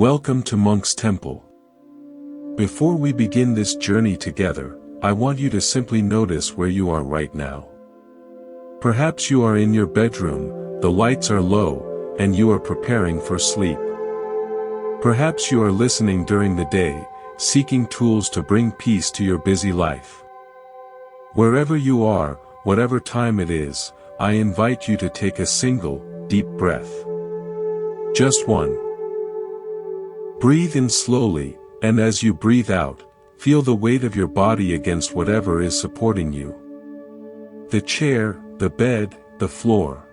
Welcome to Monk's Temple. Before we begin this journey together, I want you to simply notice where you are right now. Perhaps you are in your bedroom, the lights are low, and you are preparing for sleep. Perhaps you are listening during the day, seeking tools to bring peace to your busy life. Wherever you are, whatever time it is, I invite you to take a single, deep breath. Just one. Breathe in slowly, and as you breathe out, feel the weight of your body against whatever is supporting you. The chair, the bed, the floor.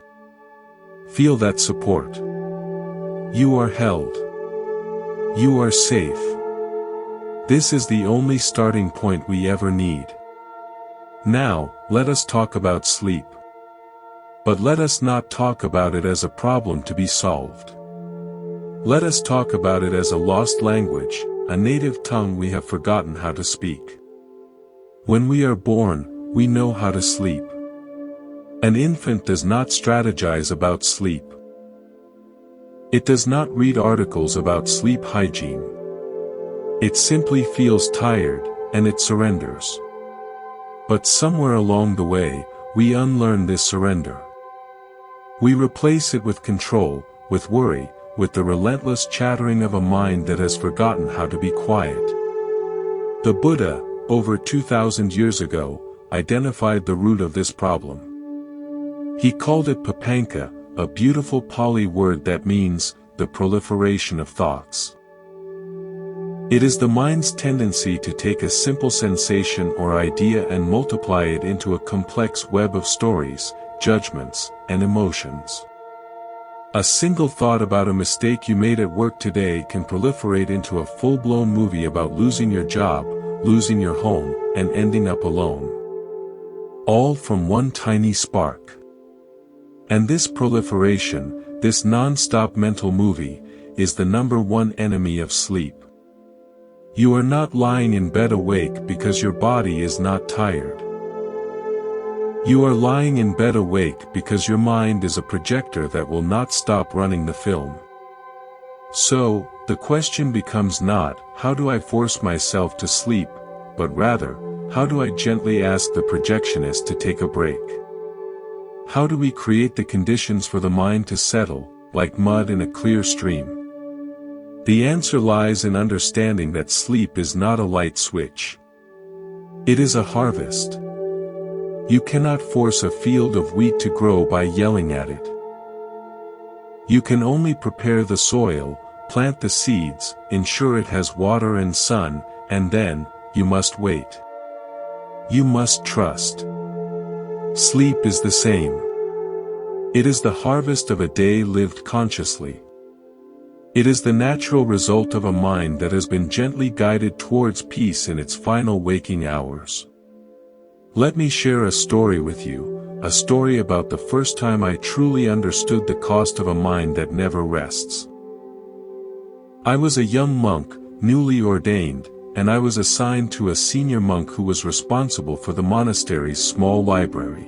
Feel that support. You are held. You are safe. This is the only starting point we ever need. Now, let us talk about sleep. But let us not talk about it as a problem to be solved. Let us talk about it as a lost language, a native tongue we have forgotten how to speak. When we are born, we know how to sleep. An infant does not strategize about sleep. It does not read articles about sleep hygiene. It simply feels tired, and it surrenders. But somewhere along the way, we unlearn this surrender. We replace it with control, with worry, with the relentless chattering of a mind that has forgotten how to be quiet. The Buddha, over 2,000 years ago, identified the root of this problem. He called it papanka, a beautiful Pali word that means, the proliferation of thoughts. It is the mind's tendency to take a simple sensation or idea and multiply it into a complex web of stories, judgments, and emotions. A single thought about a mistake you made at work today can proliferate into a full-blown movie about losing your job, losing your home, and ending up alone. All from one tiny spark. And this proliferation, this non-stop mental movie, is the number one enemy of sleep. You are not lying in bed awake because your body is not tired. You are lying in bed awake because your mind is a projector that will not stop running the film. So, the question becomes not, how do I force myself to sleep, but rather, how do I gently ask the projectionist to take a break? How do we create the conditions for the mind to settle, like mud in a clear stream? The answer lies in understanding that sleep is not a light switch. It is a harvest. You cannot force a field of wheat to grow by yelling at it. You can only prepare the soil, plant the seeds, ensure it has water and sun, and then, you must wait. You must trust. Sleep is the same. It is the harvest of a day lived consciously. It is the natural result of a mind that has been gently guided towards peace in its final waking hours. Let me share a story with you, a story about the first time I truly understood the cost of a mind that never rests. I was a young monk, newly ordained, and I was assigned to a senior monk who was responsible for the monastery's small library.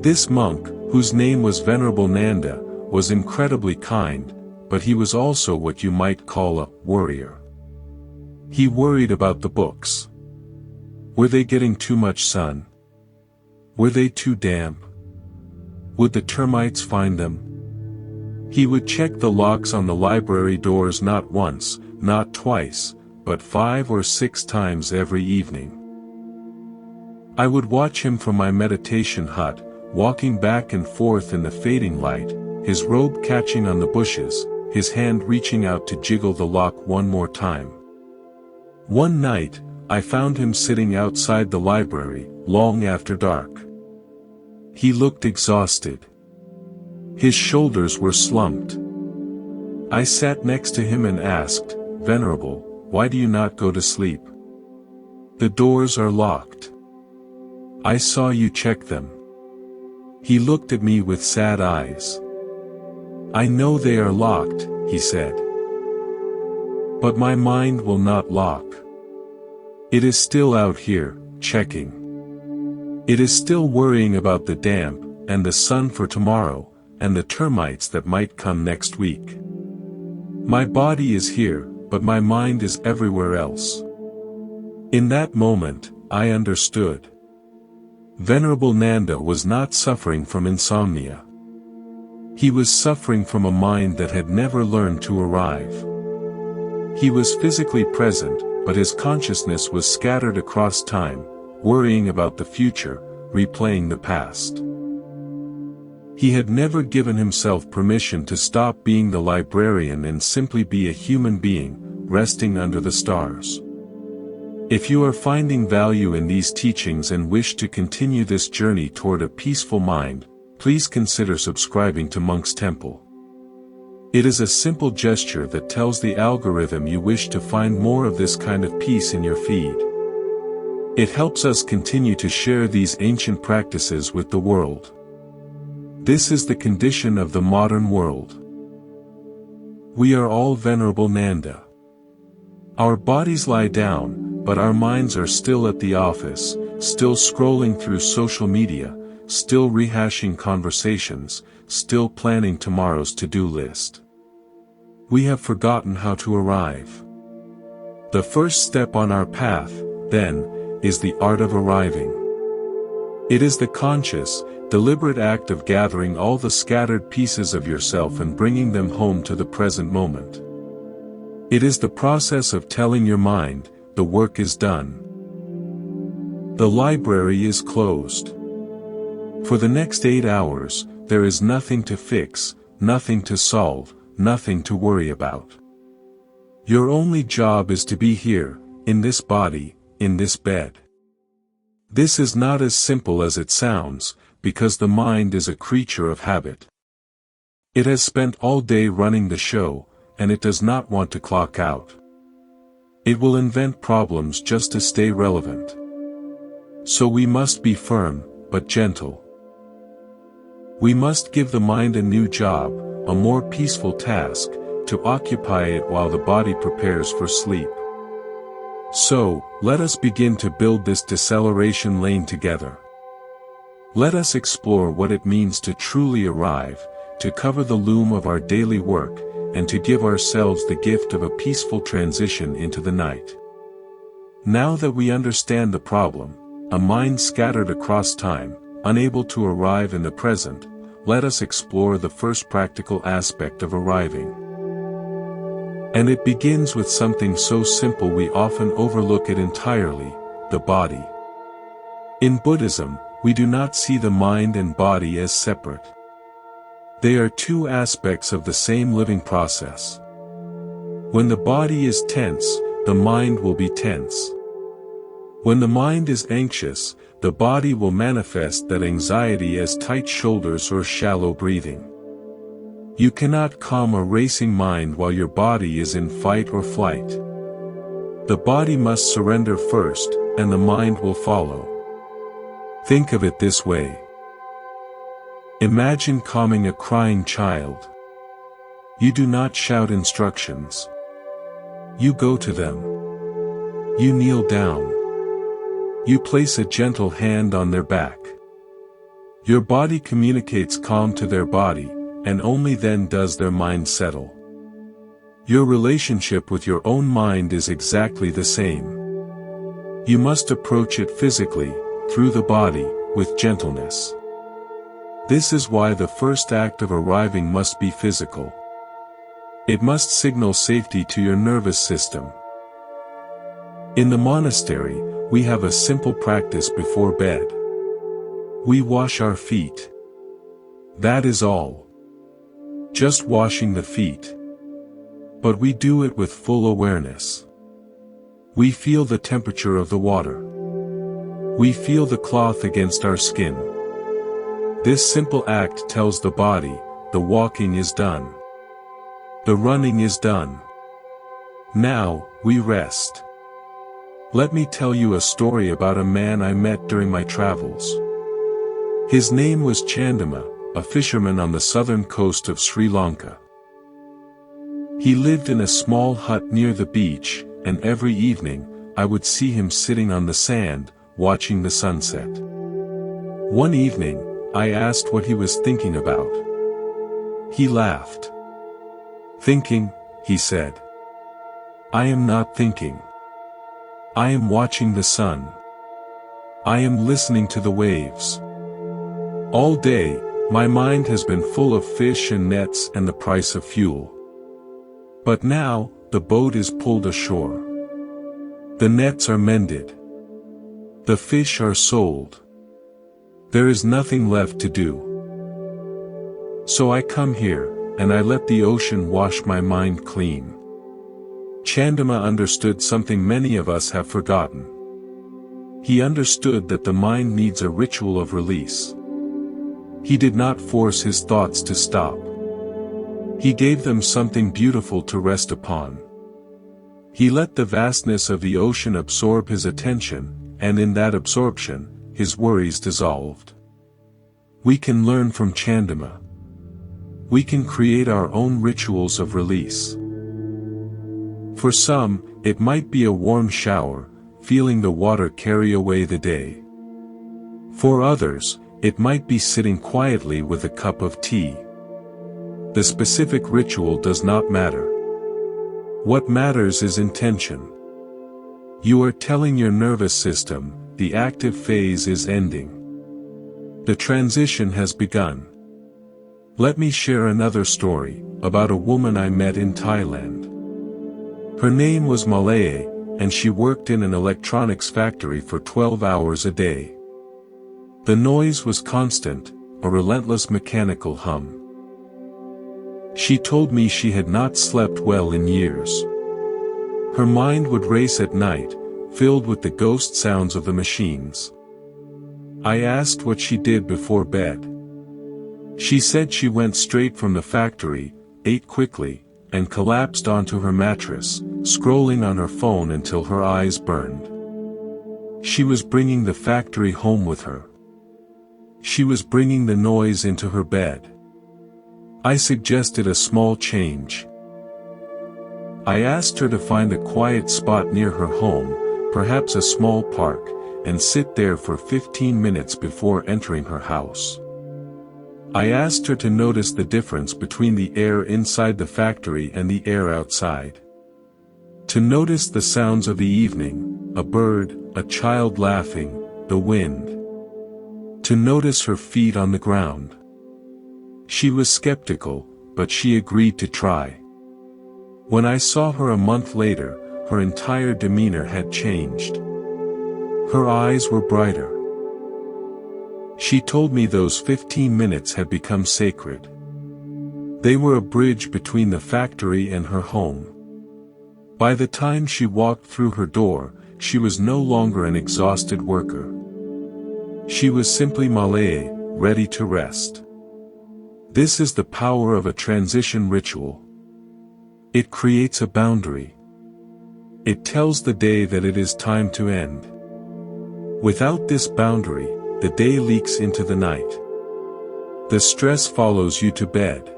This monk, whose name was Venerable Nanda, was incredibly kind, but he was also what you might call a worrier. He worried about the books. Were they getting too much sun? Were they too damp? Would the termites find them? He would check the locks on the library doors not once, not twice, but 5 or 6 times every evening. I would watch him from my meditation hut, walking back and forth in the fading light, his robe catching on the bushes, his hand reaching out to jiggle the lock one more time. One night, I found him sitting outside the library, long after dark. He looked exhausted. His shoulders were slumped. I sat next to him and asked, "Venerable, why do you not go to sleep? The doors are locked. I saw you check them." He looked at me with sad eyes. "I know they are locked," he said. "But my mind will not lock. It is still out here, checking. It is still worrying about the damp, and the sun for tomorrow, and the termites that might come next week. My body is here, but my mind is everywhere else. In that moment, I understood. Venerable Nanda was not suffering from insomnia. He was suffering from a mind that had never learned to arrive. He was physically present, but his consciousness was scattered across time, worrying about the future, replaying the past. He had never given himself permission to stop being the librarian and simply be a human being, resting under the stars. If you are finding value in these teachings and wish to continue this journey toward a peaceful mind, please consider subscribing to Monk's Temple. It is a simple gesture that tells the algorithm you wish to find more of this kind of peace in your feed. It helps us continue to share these ancient practices with the world. This is the condition of the modern world. We are all Venerable Nanda. Our bodies lie down, but our minds are still at the office, still scrolling through social media, still rehashing conversations, still planning tomorrow's to-do list. We have forgotten how to arrive. The first step on our path, then, is the art of arriving. It is the conscious, deliberate act of gathering all the scattered pieces of yourself and bringing them home to the present moment. It is the process of telling your mind, the work is done. The library is closed. For the next 8 hours, there is nothing to fix, nothing to solve, nothing to worry about. Your only job is to be here, in this body, in this bed. This is not as simple as it sounds, because the mind is a creature of habit. It has spent all day running the show, and it does not want to clock out. It will invent problems just to stay relevant. So we must be firm, but gentle. We must give the mind a new job, a more peaceful task, to occupy it while the body prepares for sleep. So, let us begin to build this deceleration lane together. Let us explore what it means to truly arrive, to cover the loom of our daily work, and to give ourselves the gift of a peaceful transition into the night. Now that we understand the problem, a mind scattered across time, unable to arrive in the present, let us explore the first practical aspect of arriving. And it begins with something so simple we often overlook it entirely, the body. In Buddhism, we do not see the mind and body as separate. They are two aspects of the same living process. When the body is tense, the mind will be tense. When the mind is anxious, the body will manifest that anxiety as tight shoulders or shallow breathing. You cannot calm a racing mind while your body is in fight or flight. The body must surrender first, and the mind will follow. Think of it this way. Imagine calming a crying child. You do not shout instructions. You go to them. You kneel down. You place a gentle hand on their back. Your body communicates calm to their body, and only then does their mind settle. Your relationship with your own mind is exactly the same. You must approach it physically, through the body, with gentleness. This is why the first act of arriving must be physical. It must signal safety to your nervous system. In the monastery, we have a simple practice before bed. We wash our feet. That is all. Just washing the feet. But we do it with full awareness. We feel the temperature of the water. We feel the cloth against our skin. This simple act tells the body, the walking is done. The running is done. Now, we rest. Let me tell you a story about a man I met during my travels. His name was Chandama, a fisherman on the southern coast of Sri Lanka. He lived in a small hut near the beach, and every evening, I would see him sitting on the sand, watching the sunset. One evening, I asked what he was thinking about. He laughed. Thinking, he said. I am not thinking. I am watching the sun. I am listening to the waves. All day, my mind has been full of fish and nets and the price of fuel. But now, the boat is pulled ashore. The nets are mended. The fish are sold. There is nothing left to do. So I come here, and I let the ocean wash my mind clean. Chandama understood something many of us have forgotten. He understood that the mind needs a ritual of release. He did not force his thoughts to stop. He gave them something beautiful to rest upon. He let the vastness of the ocean absorb his attention, and in that absorption, his worries dissolved. We can learn from Chandama. We can create our own rituals of release. For some, it might be a warm shower, feeling the water carry away the day. For others, it might be sitting quietly with a cup of tea. The specific ritual does not matter. What matters is intention. You are telling your nervous system, the active phase is ending. The transition has begun. Let me share another story, about a woman I met in Thailand. Her name was Malaye, and she worked in an electronics factory for 12 hours a day. The noise was constant, a relentless mechanical hum. She told me she had not slept well in years. Her mind would race at night, filled with the ghost sounds of the machines. I asked what she did before bed. She said she went straight from the factory, ate quickly, and collapsed onto her mattress, scrolling on her phone until her eyes burned. She was bringing the factory home with her. She was bringing the noise into her bed. I suggested a small change. I asked her to find a quiet spot near her home, perhaps a small park, and sit there for 15 minutes before entering her house. I asked her to notice the difference between the air inside the factory and the air outside. To notice the sounds of the evening, a bird, a child laughing, the wind. To notice her feet on the ground. She was skeptical, but she agreed to try. When I saw her a month later, her entire demeanor had changed. Her eyes were brighter. She told me those 15 minutes had become sacred. They were a bridge between the factory and her home. By the time she walked through her door, she was no longer an exhausted worker. She was simply Malaye, ready to rest. This is the power of a transition ritual. It creates a boundary. It tells the day that it is time to end. Without this boundary, the day leaks into the night. The stress follows you to bed.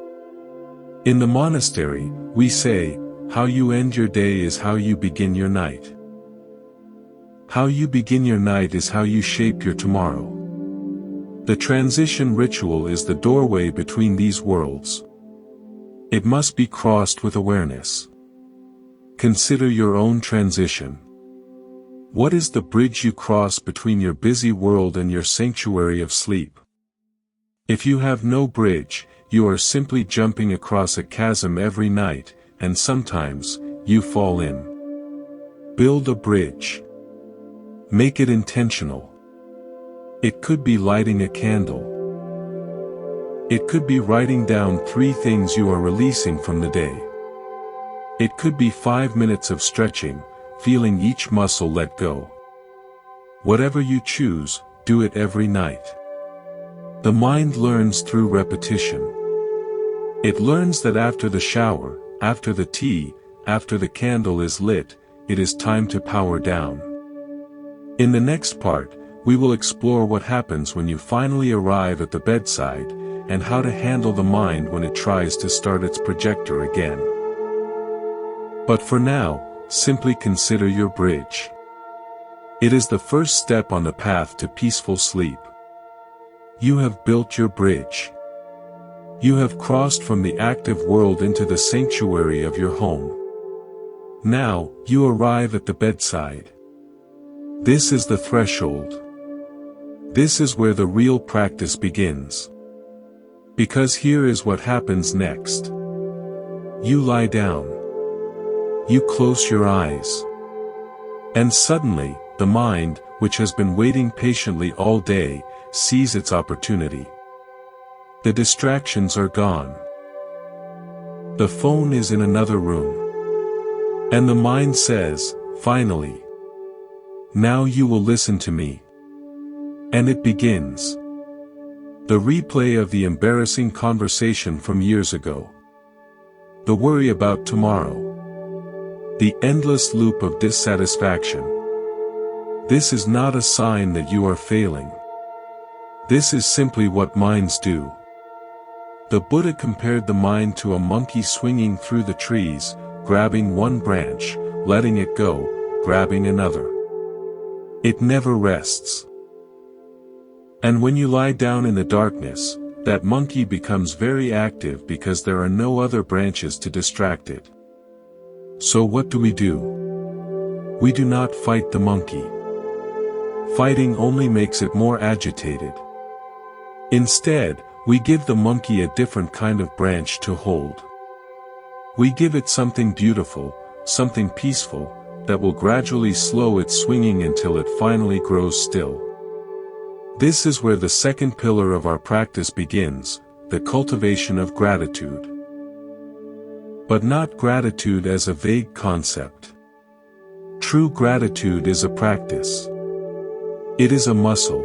In the monastery, we say, how you end your day is how you begin your night. How you begin your night is how you shape your tomorrow. The transition ritual is the doorway between these worlds. It must be crossed with awareness. Consider your own transition. What is the bridge you cross between your busy world and your sanctuary of sleep? If you have no bridge, you are simply jumping across a chasm every night, and sometimes, you fall in. Build a bridge. Make it intentional. It could be lighting a candle. It could be writing down 3 things you are releasing from the day. It could be 5 minutes of stretching, feeling each muscle let go. Whatever you choose, do it every night. The mind learns through repetition. It learns that after the shower, after the tea, after the candle is lit, it is time to power down. In the next part, we will explore what happens when you finally arrive at the bedside, and how to handle the mind when it tries to start its projector again. But for now, simply consider your bridge. It is the first step on the path to peaceful sleep. You have built your bridge. You have crossed from the active world into the sanctuary of your home. Now, you arrive at the bedside. This is the threshold. This is where the real practice begins. Because here is what happens next. You lie down. You close your eyes. And suddenly, the mind, which has been waiting patiently all day, sees its opportunity. The distractions are gone. The phone is in another room. And the mind says, finally. Now you will listen to me. And it begins. The replay of the embarrassing conversation from years ago. The worry about tomorrow. The endless loop of dissatisfaction. This is not a sign that you are failing. This is simply what minds do. The Buddha compared the mind to a monkey swinging through the trees, grabbing one branch, letting it go, grabbing another. It never rests. And when you lie down in the darkness, that monkey becomes very active because there are no other branches to distract it. So what do? We do not fight the monkey. Fighting only makes it more agitated. Instead, we give the monkey a different kind of branch to hold. We give it something beautiful, something peaceful, that will gradually slow its swinging until it finally grows still. This is where the second pillar of our practice begins, the cultivation of gratitude. But not gratitude as a vague concept. True gratitude is a practice. It is a muscle.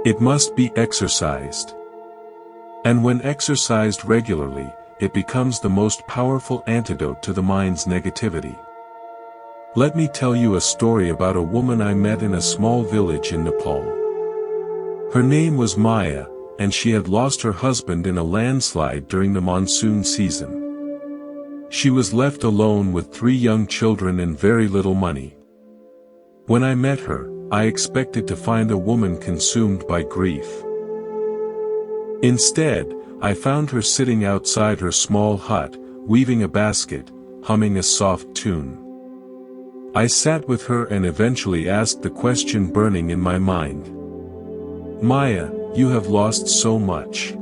It must be exercised. And when exercised regularly, it becomes the most powerful antidote to the mind's negativity. Let me tell you a story about a woman I met in a small village in Nepal. Her name was Maya, and she had lost her husband in a landslide during the monsoon season. She was left alone with 3 young children and very little money. When I met her, I expected to find a woman consumed by grief. Instead, I found her sitting outside her small hut, weaving a basket, humming a soft tune. I sat with her and eventually asked the question burning in my mind. Maya, you have lost so much.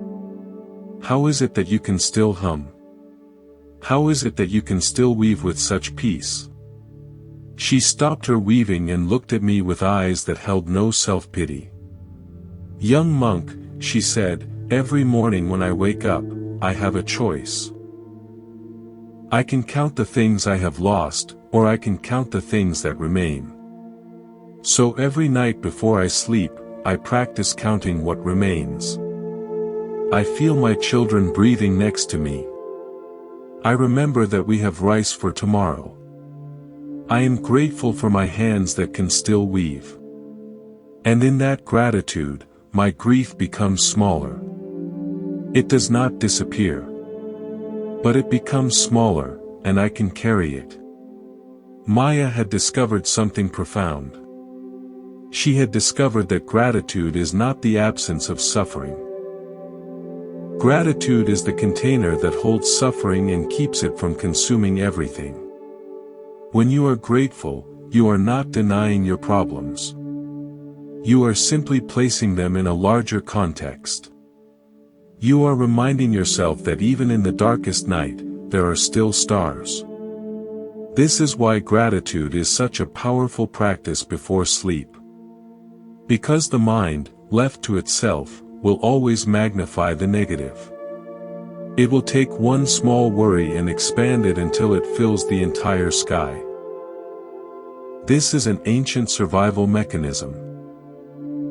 How is it that you can still hum? How is it that you can still weave with such peace? She stopped her weaving and looked at me with eyes that held no self-pity. Young monk, she said, every morning when I wake up, I have a choice. I can count the things I have lost, or I can count the things that remain. So every night before I sleep, I practice counting what remains. I feel my children breathing next to me. I remember that we have rice for tomorrow. I am grateful for my hands that can still weave. And in that gratitude, my grief becomes smaller. It does not disappear. But it becomes smaller, and I can carry it. Maya had discovered something profound. She had discovered that gratitude is not the absence of suffering. Gratitude is the container that holds suffering and keeps it from consuming everything. When you are grateful, you are not denying your problems. You are simply placing them in a larger context. You are reminding yourself that even in the darkest night, there are still stars. This is why gratitude is such a powerful practice before sleep. Because the mind, left to itself, will always magnify the negative. It will take one small worry and expand it until it fills the entire sky. This is an ancient survival mechanism.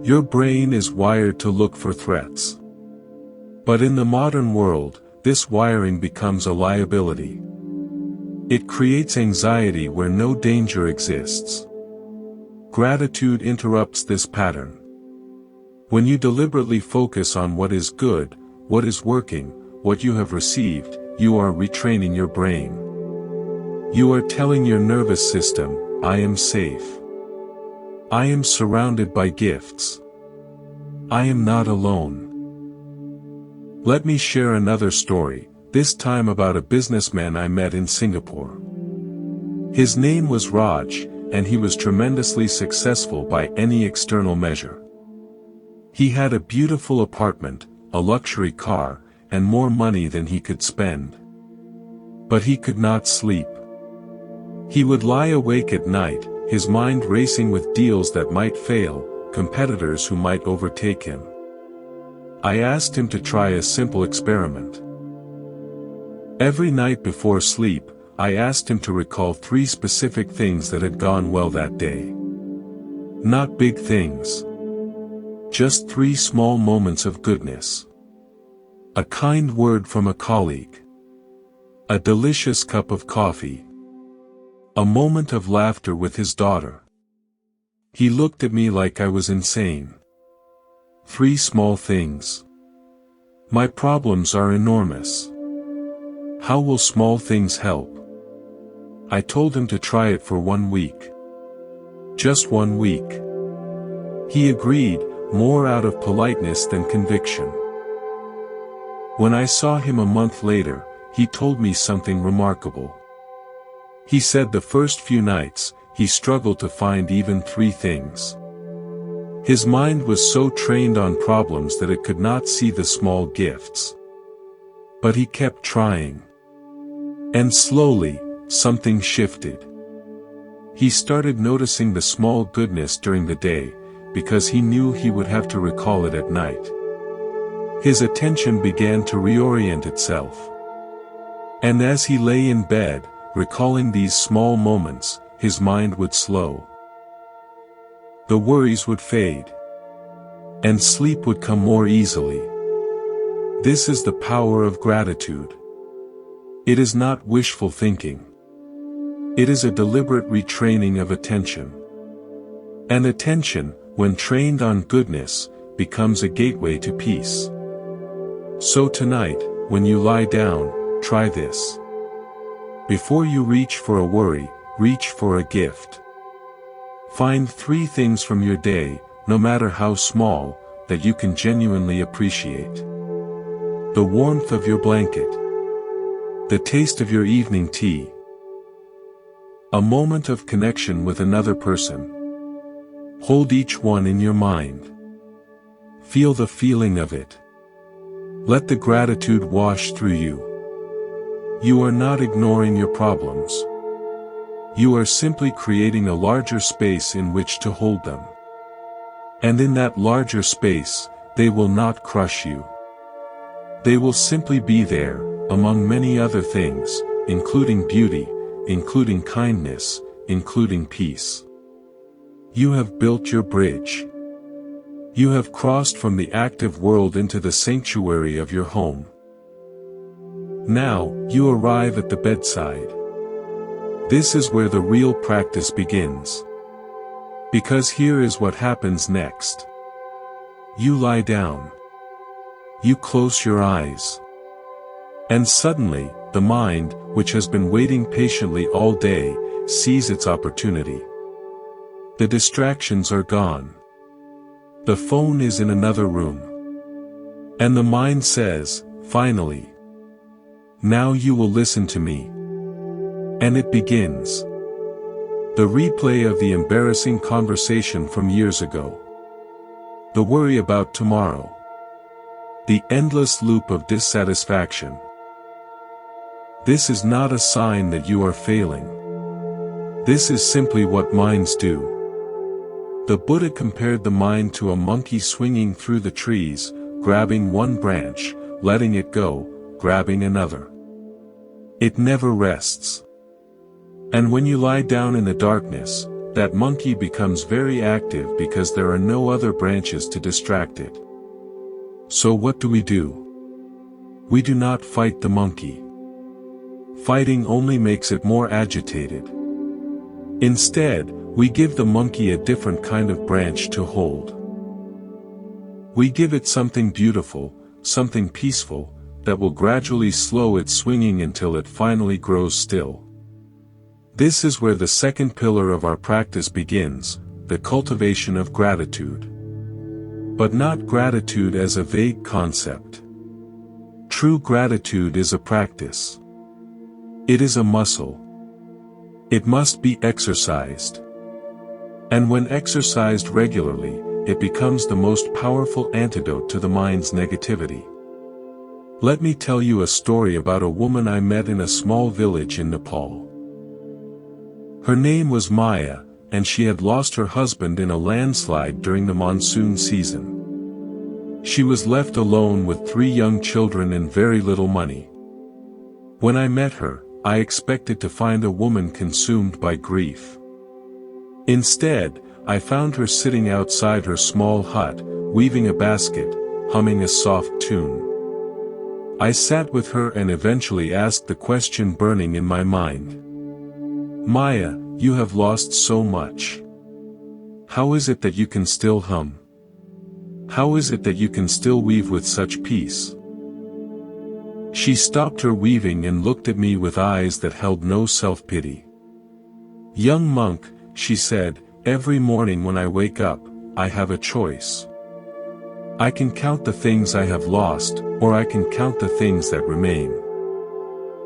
Your brain is wired to look for threats. But in the modern world, this wiring becomes a liability. It creates anxiety where no danger exists. Gratitude interrupts this pattern. When you deliberately focus on what is good, what is working, what you have received, you are retraining your brain. You are telling your nervous system, I am safe. I am surrounded by gifts. I am not alone. Let me share another story, this time about a businessman I met in Singapore. His name was Raj, and he was tremendously successful by any external measure. He had a beautiful apartment, a luxury car, and more money than he could spend. But he could not sleep. He would lie awake at night, his mind racing with deals that might fail, competitors who might overtake him. I asked him to try a simple experiment. Every night before sleep, I asked him to recall 3 specific things that had gone well that day. Not big things. Just 3 small moments of goodness. A kind word from a colleague. A delicious cup of coffee. A moment of laughter with his daughter. He looked at me like I was insane. 3 small things. My problems are enormous. How will small things help? I told him to try it for 1 week. Just 1 week. He agreed, more out of politeness than conviction. When I saw him a month later, he told me something remarkable. He said the first few nights, he struggled to find even 3 things. His mind was so trained on problems that it could not see the small gifts. But he kept trying. And slowly, something shifted. He started noticing the small goodness during the day, because he knew he would have to recall it at night. His attention began to reorient itself. And as he lay in bed, recalling these small moments, his mind would slow. The worries would fade. And sleep would come more easily. This is the power of gratitude. It is not wishful thinking. It is a deliberate retraining of attention. And attention, when trained on goodness, becomes a gateway to peace. So tonight, when you lie down, try this. Before you reach for a worry, reach for a gift. Find 3 things from your day, no matter how small, that you can genuinely appreciate. The warmth of your blanket. The taste of your evening tea. A moment of connection with another person. Hold each one in your mind. Feel the feeling of it. Let the gratitude wash through you. You are not ignoring your problems. You are simply creating a larger space in which to hold them. And in that larger space, they will not crush you. They will simply be there, among many other things, including beauty, including kindness, including peace. You have built your bridge. You have crossed from the active world into the sanctuary of your home. Now, you arrive at the bedside. This is where the real practice begins. Because here is what happens next. You lie down. You close your eyes. And suddenly, the mind, which has been waiting patiently all day, sees its opportunity. The distractions are gone. The phone is in another room. And the mind says, finally. Now you will listen to me. And it begins. The replay of the embarrassing conversation from years ago. The worry about tomorrow. The endless loop of dissatisfaction. This is not a sign that you are failing. This is simply what minds do. The Buddha compared the mind to a monkey swinging through the trees, grabbing one branch, letting it go, grabbing another. It never rests. And when you lie down in the darkness, that monkey becomes very active because there are no other branches to distract it. So what do? We do not fight the monkey. Fighting only makes it more agitated. Instead, we give the monkey a different kind of branch to hold. We give it something beautiful, something peaceful, that will gradually slow its swinging until it finally grows still. This is where the second pillar of our practice begins, the cultivation of gratitude. But not gratitude as a vague concept. True gratitude is a practice. It is a muscle. It must be exercised. And when exercised regularly, it becomes the most powerful antidote to the mind's negativity. Let me tell you a story about a woman I met in a small village in Nepal. Her name was Maya, and she had lost her husband in a landslide during the monsoon season. She was left alone with 3 young children and very little money. When I met her, I expected to find a woman consumed by grief. Instead, I found her sitting outside her small hut, weaving a basket, humming a soft tune. I sat with her and eventually asked the question burning in my mind. Maya, you have lost so much. How is it that you can still hum? How is it that you can still weave with such peace? She stopped her weaving and looked at me with eyes that held no self-pity. Young monk, she said, every morning when I wake up, I have a choice. I can count the things I have lost, or I can count the things that remain.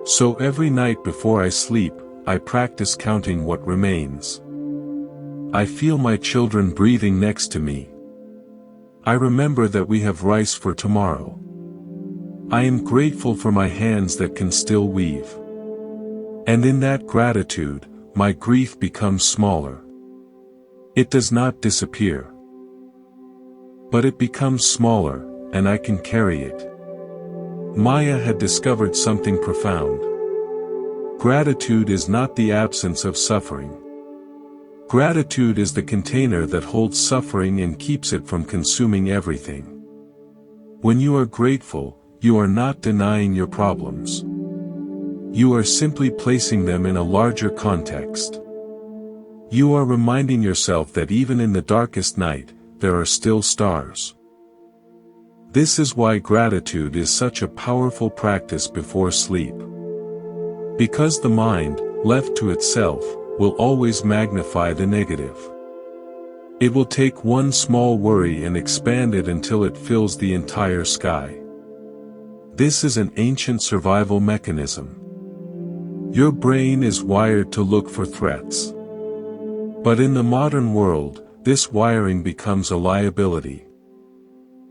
So every night before I sleep, I practice counting what remains. I feel my children breathing next to me. I remember that we have rice for tomorrow. I am grateful for my hands that can still weave. And in that gratitude, my grief becomes smaller. It does not disappear. But it becomes smaller, and I can carry it. Maya had discovered something profound. Gratitude is not the absence of suffering. Gratitude is the container that holds suffering and keeps it from consuming everything. When you are grateful, you are not denying your problems. You are simply placing them in a larger context. You are reminding yourself that even in the darkest night, there are still stars. This is why gratitude is such a powerful practice before sleep. Because the mind, left to itself, will always magnify the negative. It will take one small worry and expand it until it fills the entire sky. This is an ancient survival mechanism. Your brain is wired to look for threats. But in the modern world, this wiring becomes a liability.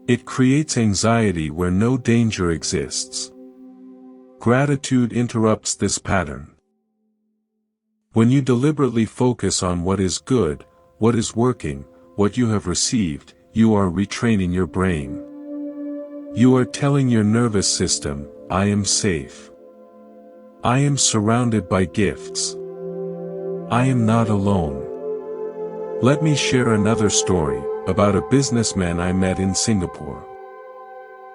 It creates anxiety where no danger exists. Gratitude interrupts this pattern. When you deliberately focus on what is good, what is working, what you have received, you are retraining your brain. You are telling your nervous system, I am safe. I am surrounded by gifts. I am not alone. Let me share another story, about a businessman I met in Singapore.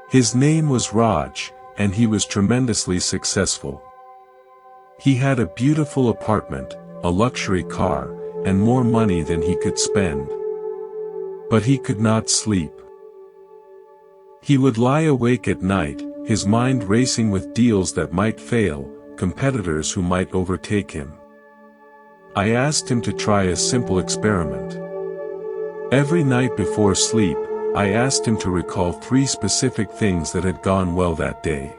His name was Raj, and he was tremendously successful. He had a beautiful apartment, a luxury car, and more money than he could spend. But he could not sleep. He would lie awake at night, his mind racing with deals that might fail, competitors who might overtake him. I asked him to try a simple experiment. Every night before sleep, I asked him to recall 3 specific things that had gone well that day.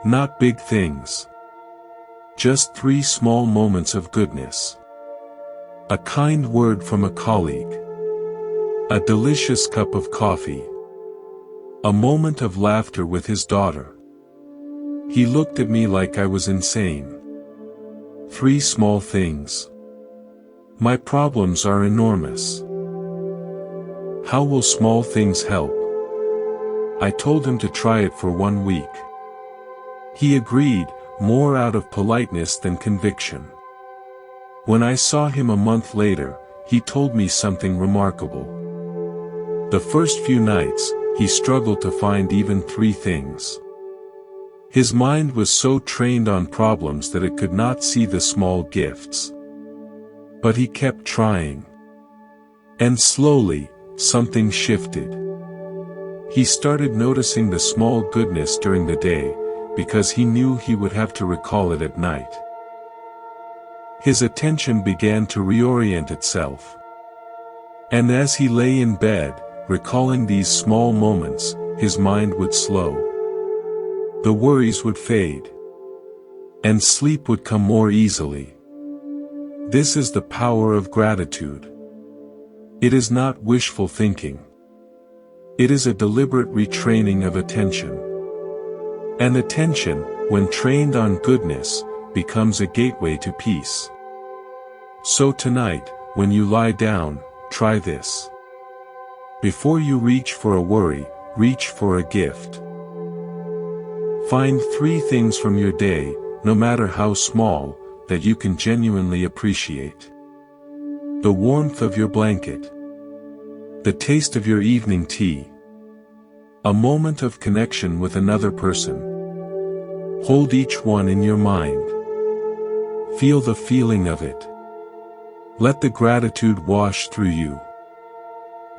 Not big things. Just 3 small moments of goodness. A kind word from a colleague. A delicious cup of coffee. A moment of laughter with his daughter. He looked at me like I was insane. 3 small things. My problems are enormous. How will small things help? I told him to try it for 1 week. He agreed, more out of politeness than conviction. When I saw him a month later, he told me something remarkable. The first few nights, he struggled to find even 3 things. His mind was so trained on problems that it could not see the small gifts. But he kept trying. And slowly, something shifted. He started noticing the small goodness during the day, because he knew he would have to recall it at night. His attention began to reorient itself. And as he lay in bed, recalling these small moments, his mind would slow. The worries would fade. And sleep would come more easily. This is the power of gratitude. It is not wishful thinking. It is a deliberate retraining of attention. And attention, when trained on goodness, becomes a gateway to peace. So tonight, when you lie down, try this. Before you reach for a worry, reach for a gift. Find 3 things from your day, no matter how small, that you can genuinely appreciate. The warmth of your blanket. The taste of your evening tea. A moment of connection with another person. Hold each one in your mind. Feel the feeling of it. Let the gratitude wash through you.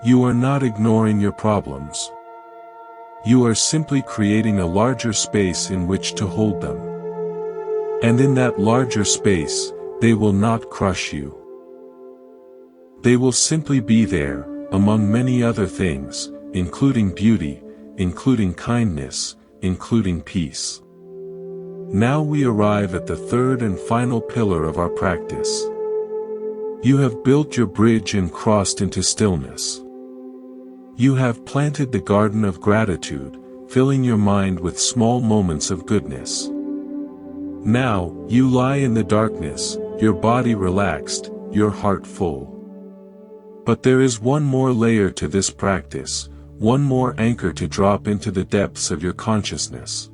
You are not ignoring your problems. You are simply creating a larger space in which to hold them. And in that larger space, they will not crush you. They will simply be there, among many other things, including beauty, including kindness, including peace. Now we arrive at the 3rd and final pillar of our practice. You have built your bridge and crossed into stillness. You have planted the garden of gratitude, filling your mind with small moments of goodness. Now, you lie in the darkness, your body relaxed, your heart full. But there is one more layer to this practice, one more anchor to drop into the depths of your consciousness.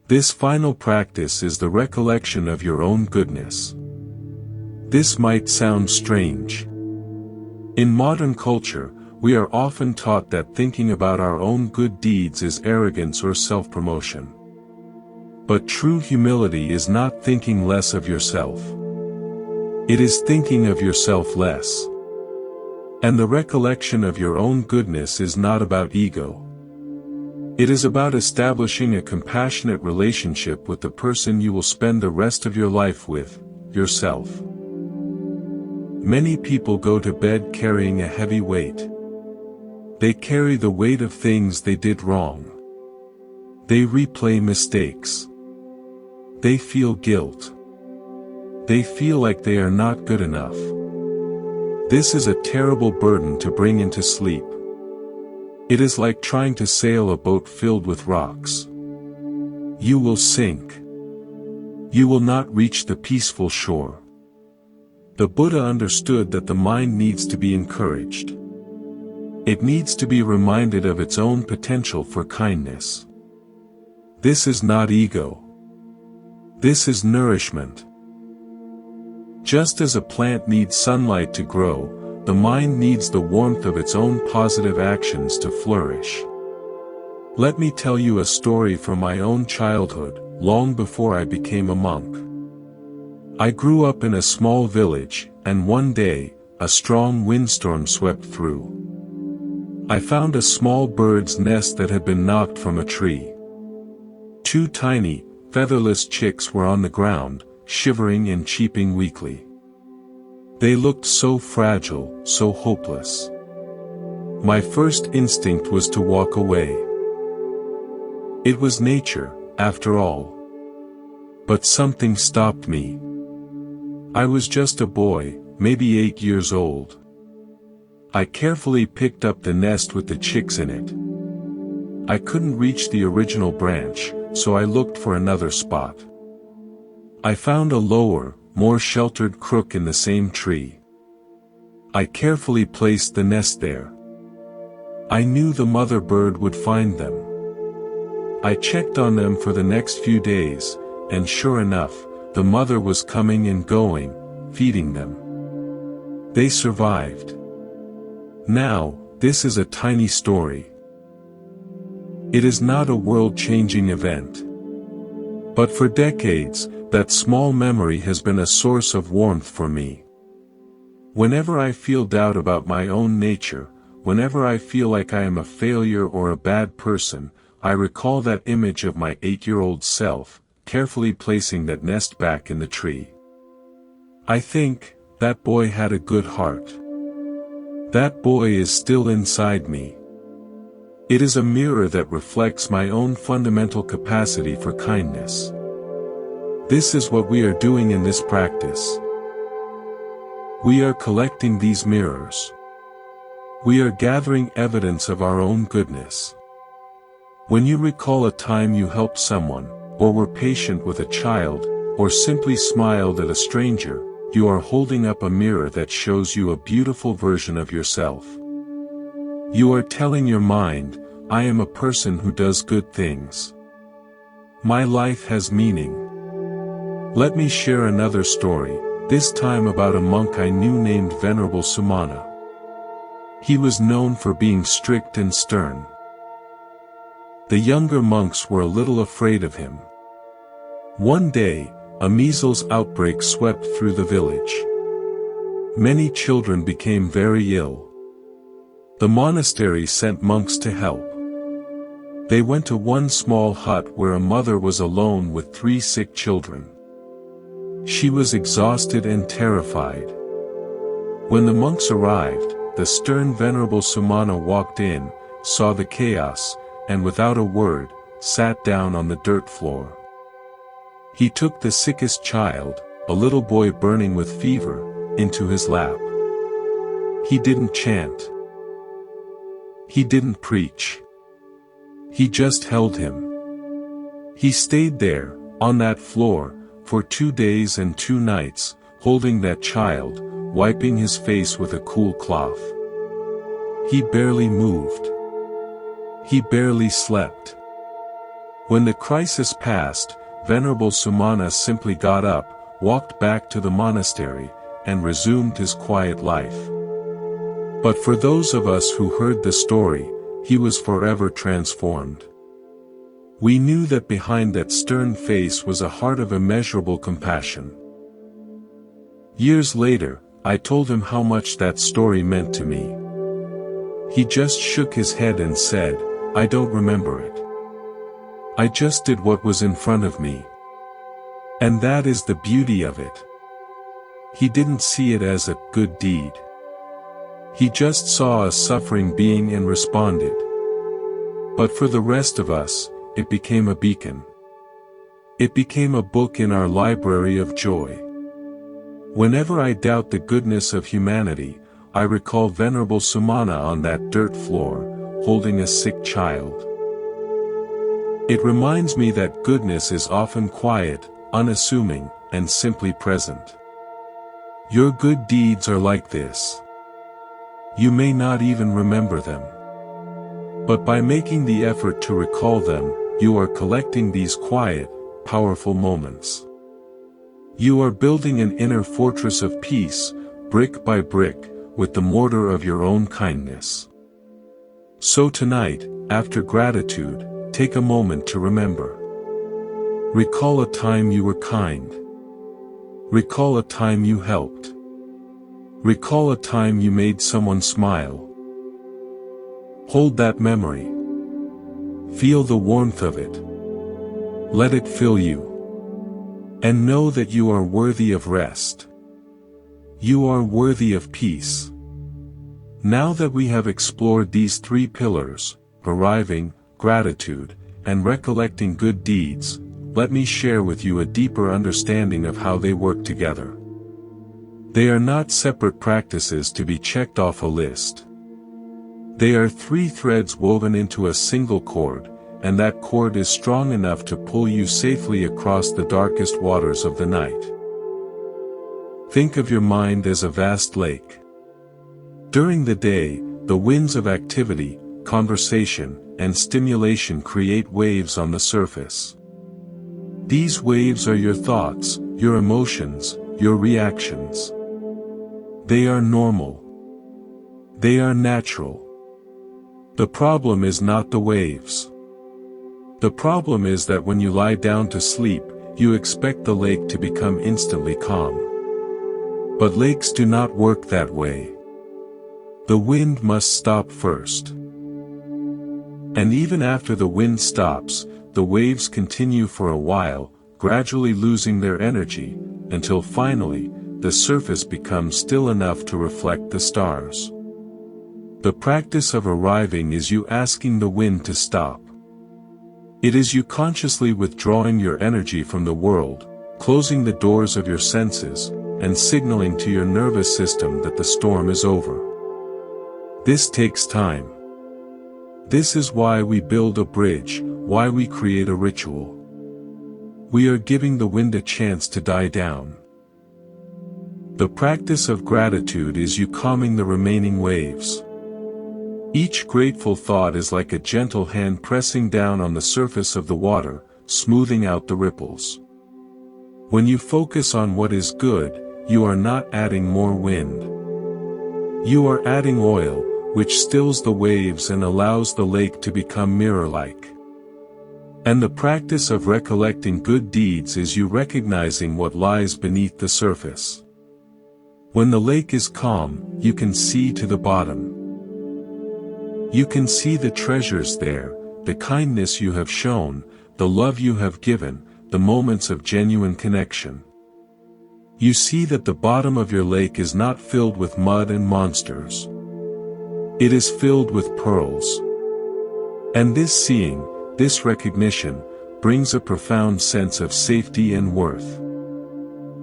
This final practice is the recollection of your own goodness. This might sound strange. In modern culture, we are often taught that thinking about our own good deeds is arrogance or self-promotion. But true humility is not thinking less of yourself. It is thinking of yourself less. And the recollection of your own goodness is not about ego. It is about establishing a compassionate relationship with the person you will spend the rest of your life with, yourself. Many people go to bed carrying a heavy weight. They carry the weight of things they did wrong. They replay mistakes. They feel guilt. They feel like they are not good enough. This is a terrible burden to bring into sleep. It is like trying to sail a boat filled with rocks. You will sink. You will not reach the peaceful shore. The Buddha understood that the mind needs to be encouraged. It needs to be reminded of its own potential for kindness. This is not ego. This is nourishment. Just as a plant needs sunlight to grow, the mind needs the warmth of its own positive actions to flourish. Let me tell you a story from my own childhood, long before I became a monk. I grew up in a small village, and one day, a strong windstorm swept through. I found a small bird's nest that had been knocked from a tree. 2 tiny, featherless chicks were on the ground, shivering and cheeping weakly. They looked so fragile, so hopeless. My first instinct was to walk away. It was nature, after all. But something stopped me. I was just a boy, maybe 8 years old. I carefully picked up the nest with the chicks in it. I couldn't reach the original branch, so I looked for another spot. I found a lower, more sheltered crook in the same tree. I carefully placed the nest there. I knew the mother bird would find them. I checked on them for the next few days, and sure enough, the mother was coming and going, feeding them. They survived. Now, this is a tiny story. It is not a world-changing event. But for decades, that small memory has been a source of warmth for me. Whenever I feel doubt about my own nature, whenever I feel like I am a failure or a bad person, I recall that image of my 8-year-old self, carefully placing that nest back in the tree. I think, that boy had a good heart. That boy is still inside me. It is a mirror that reflects my own fundamental capacity for kindness. This is what we are doing in this practice. We are collecting these mirrors. We are gathering evidence of our own goodness. When you recall a time you helped someone, or were patient with a child, or simply smiled at a stranger, you are holding up a mirror that shows you a beautiful version of yourself. You are telling your mind, I am a person who does good things. My life has meaning. Let me share another story, this time about a monk I knew named Venerable Sumana. He was known for being strict and stern. The younger monks were a little afraid of him. One day, a measles outbreak swept through the village. Many children became very ill. The monastery sent monks to help. They went to one small hut where a mother was alone with 3 sick children. She was exhausted and terrified. When the monks arrived, the stern Venerable Sumana walked in, saw the chaos, and without a word, sat down on the dirt floor. He took the sickest child, a little boy burning with fever, into his lap. He didn't chant. He didn't preach. He just held him. He stayed there, on that floor, for 2 days and 2 nights, holding that child, wiping his face with a cool cloth. He barely moved. He barely slept. When the crisis passed, Venerable Sumana simply got up, walked back to the monastery, and resumed his quiet life. But for those of us who heard the story, he was forever transformed. We knew that behind that stern face was a heart of immeasurable compassion. Years later, I told him how much that story meant to me. He just shook his head and said, I don't remember it. I just did what was in front of me. And that is the beauty of it. He didn't see it as a good deed. He just saw a suffering being and responded. But for the rest of us, it became a beacon. It became a book in our library of joy. Whenever I doubt the goodness of humanity, I recall Venerable Sumana on that dirt floor, holding a sick child. It reminds me that goodness is often quiet, unassuming, and simply present. Your good deeds are like this. You may not even remember them. But by making the effort to recall them, you are collecting these quiet, powerful moments. You are building an inner fortress of peace, brick by brick, with the mortar of your own kindness. So tonight, after gratitude, take a moment to remember. Recall a time you were kind. Recall a time you helped. Recall a time you made someone smile. Hold that memory. Feel the warmth of it. Let it fill you. And know that you are worthy of rest. You are worthy of peace. Now that we have explored these 3 pillars, arriving, gratitude, and recollecting good deeds, let me share with you a deeper understanding of how they work together. They are not separate practices to be checked off a list. They are 3 threads woven into a single cord, and that cord is strong enough to pull you safely across the darkest waters of the night. Think of your mind as a vast lake. During the day, the winds of activity, conversation, and stimulation create waves on the surface. These waves are your thoughts, your emotions, your reactions. They are normal. They are natural. The problem is not the waves. The problem is that when you lie down to sleep, you expect the lake to become instantly calm. But lakes do not work that way. The wind must stop first. And even after the wind stops, the waves continue for a while, gradually losing their energy, until finally, the surface becomes still enough to reflect the stars. The practice of arriving is you asking the wind to stop. It is you consciously withdrawing your energy from the world, closing the doors of your senses, and signaling to your nervous system that the storm is over. This takes time. This is why we build a bridge, why we create a ritual. We are giving the wind a chance to die down. The practice of gratitude is you calming the remaining waves. Each grateful thought is like a gentle hand pressing down on the surface of the water, smoothing out the ripples. When you focus on what is good, you are not adding more wind. You are adding oil, which stills the waves and allows the lake to become mirror-like. And the practice of recollecting good deeds is you recognizing what lies beneath the surface. When the lake is calm, you can see to the bottom. You can see the treasures there, the kindness you have shown, the love you have given, the moments of genuine connection. You see that the bottom of your lake is not filled with mud and monsters. It is filled with pearls. And this seeing, this recognition, brings a profound sense of safety and worth.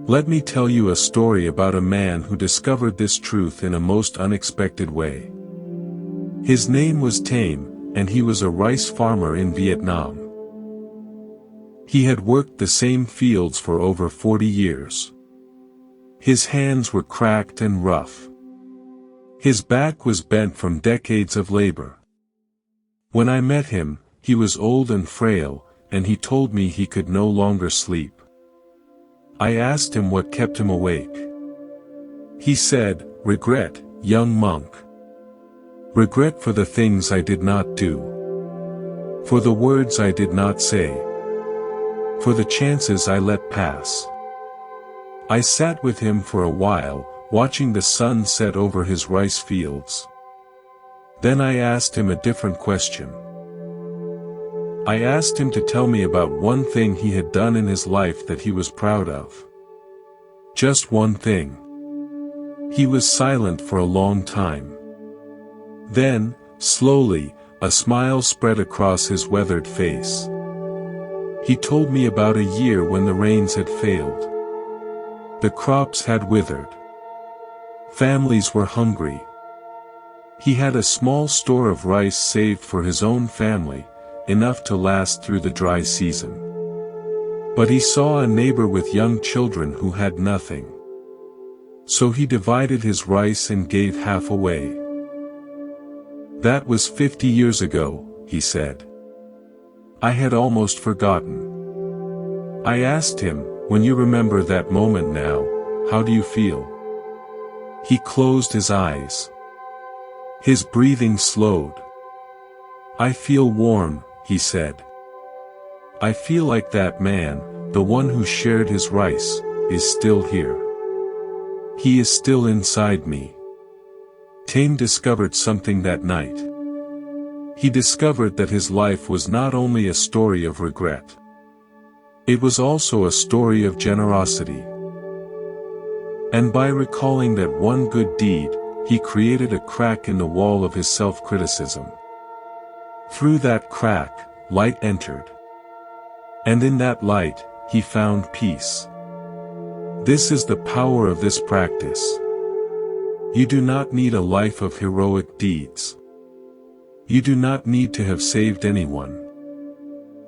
Let me tell you a story about a man who discovered this truth in a most unexpected way. His name was Tame, and he was a rice farmer in Vietnam. He had worked the same fields for over 40 years. His hands were cracked and rough. His back was bent from decades of labor. When I met him, he was old and frail, and he told me he could no longer sleep. I asked him what kept him awake. He said, "Regret, young monk. Regret for the things I did not do. For the words I did not say. For the chances I let pass." I sat with him for a while, watching the sun set over his rice fields. Then I asked him a different question. I asked him to tell me about one thing he had done in his life that he was proud of. Just one thing. He was silent for a long time. Then, slowly, a smile spread across his weathered face. He told me about a year when the rains had failed. The crops had withered. Families were hungry. He had a small store of rice saved for his own family, enough to last through the dry season. But he saw a neighbor with young children who had nothing. So he divided his rice and gave half away. That was 50 years ago, he said. I had almost forgotten. I asked him, when you remember that moment now, how do you feel? He closed his eyes. His breathing slowed. I feel warm, he said. I feel like that man, the one who shared his rice, is still here. He is still inside me. Tame discovered something that night. He discovered that his life was not only a story of regret. It was also a story of generosity. And by recalling that one good deed, he created a crack in the wall of his self-criticism. Through that crack, light entered. And in that light, he found peace. This is the power of this practice. You do not need a life of heroic deeds. You do not need to have saved anyone.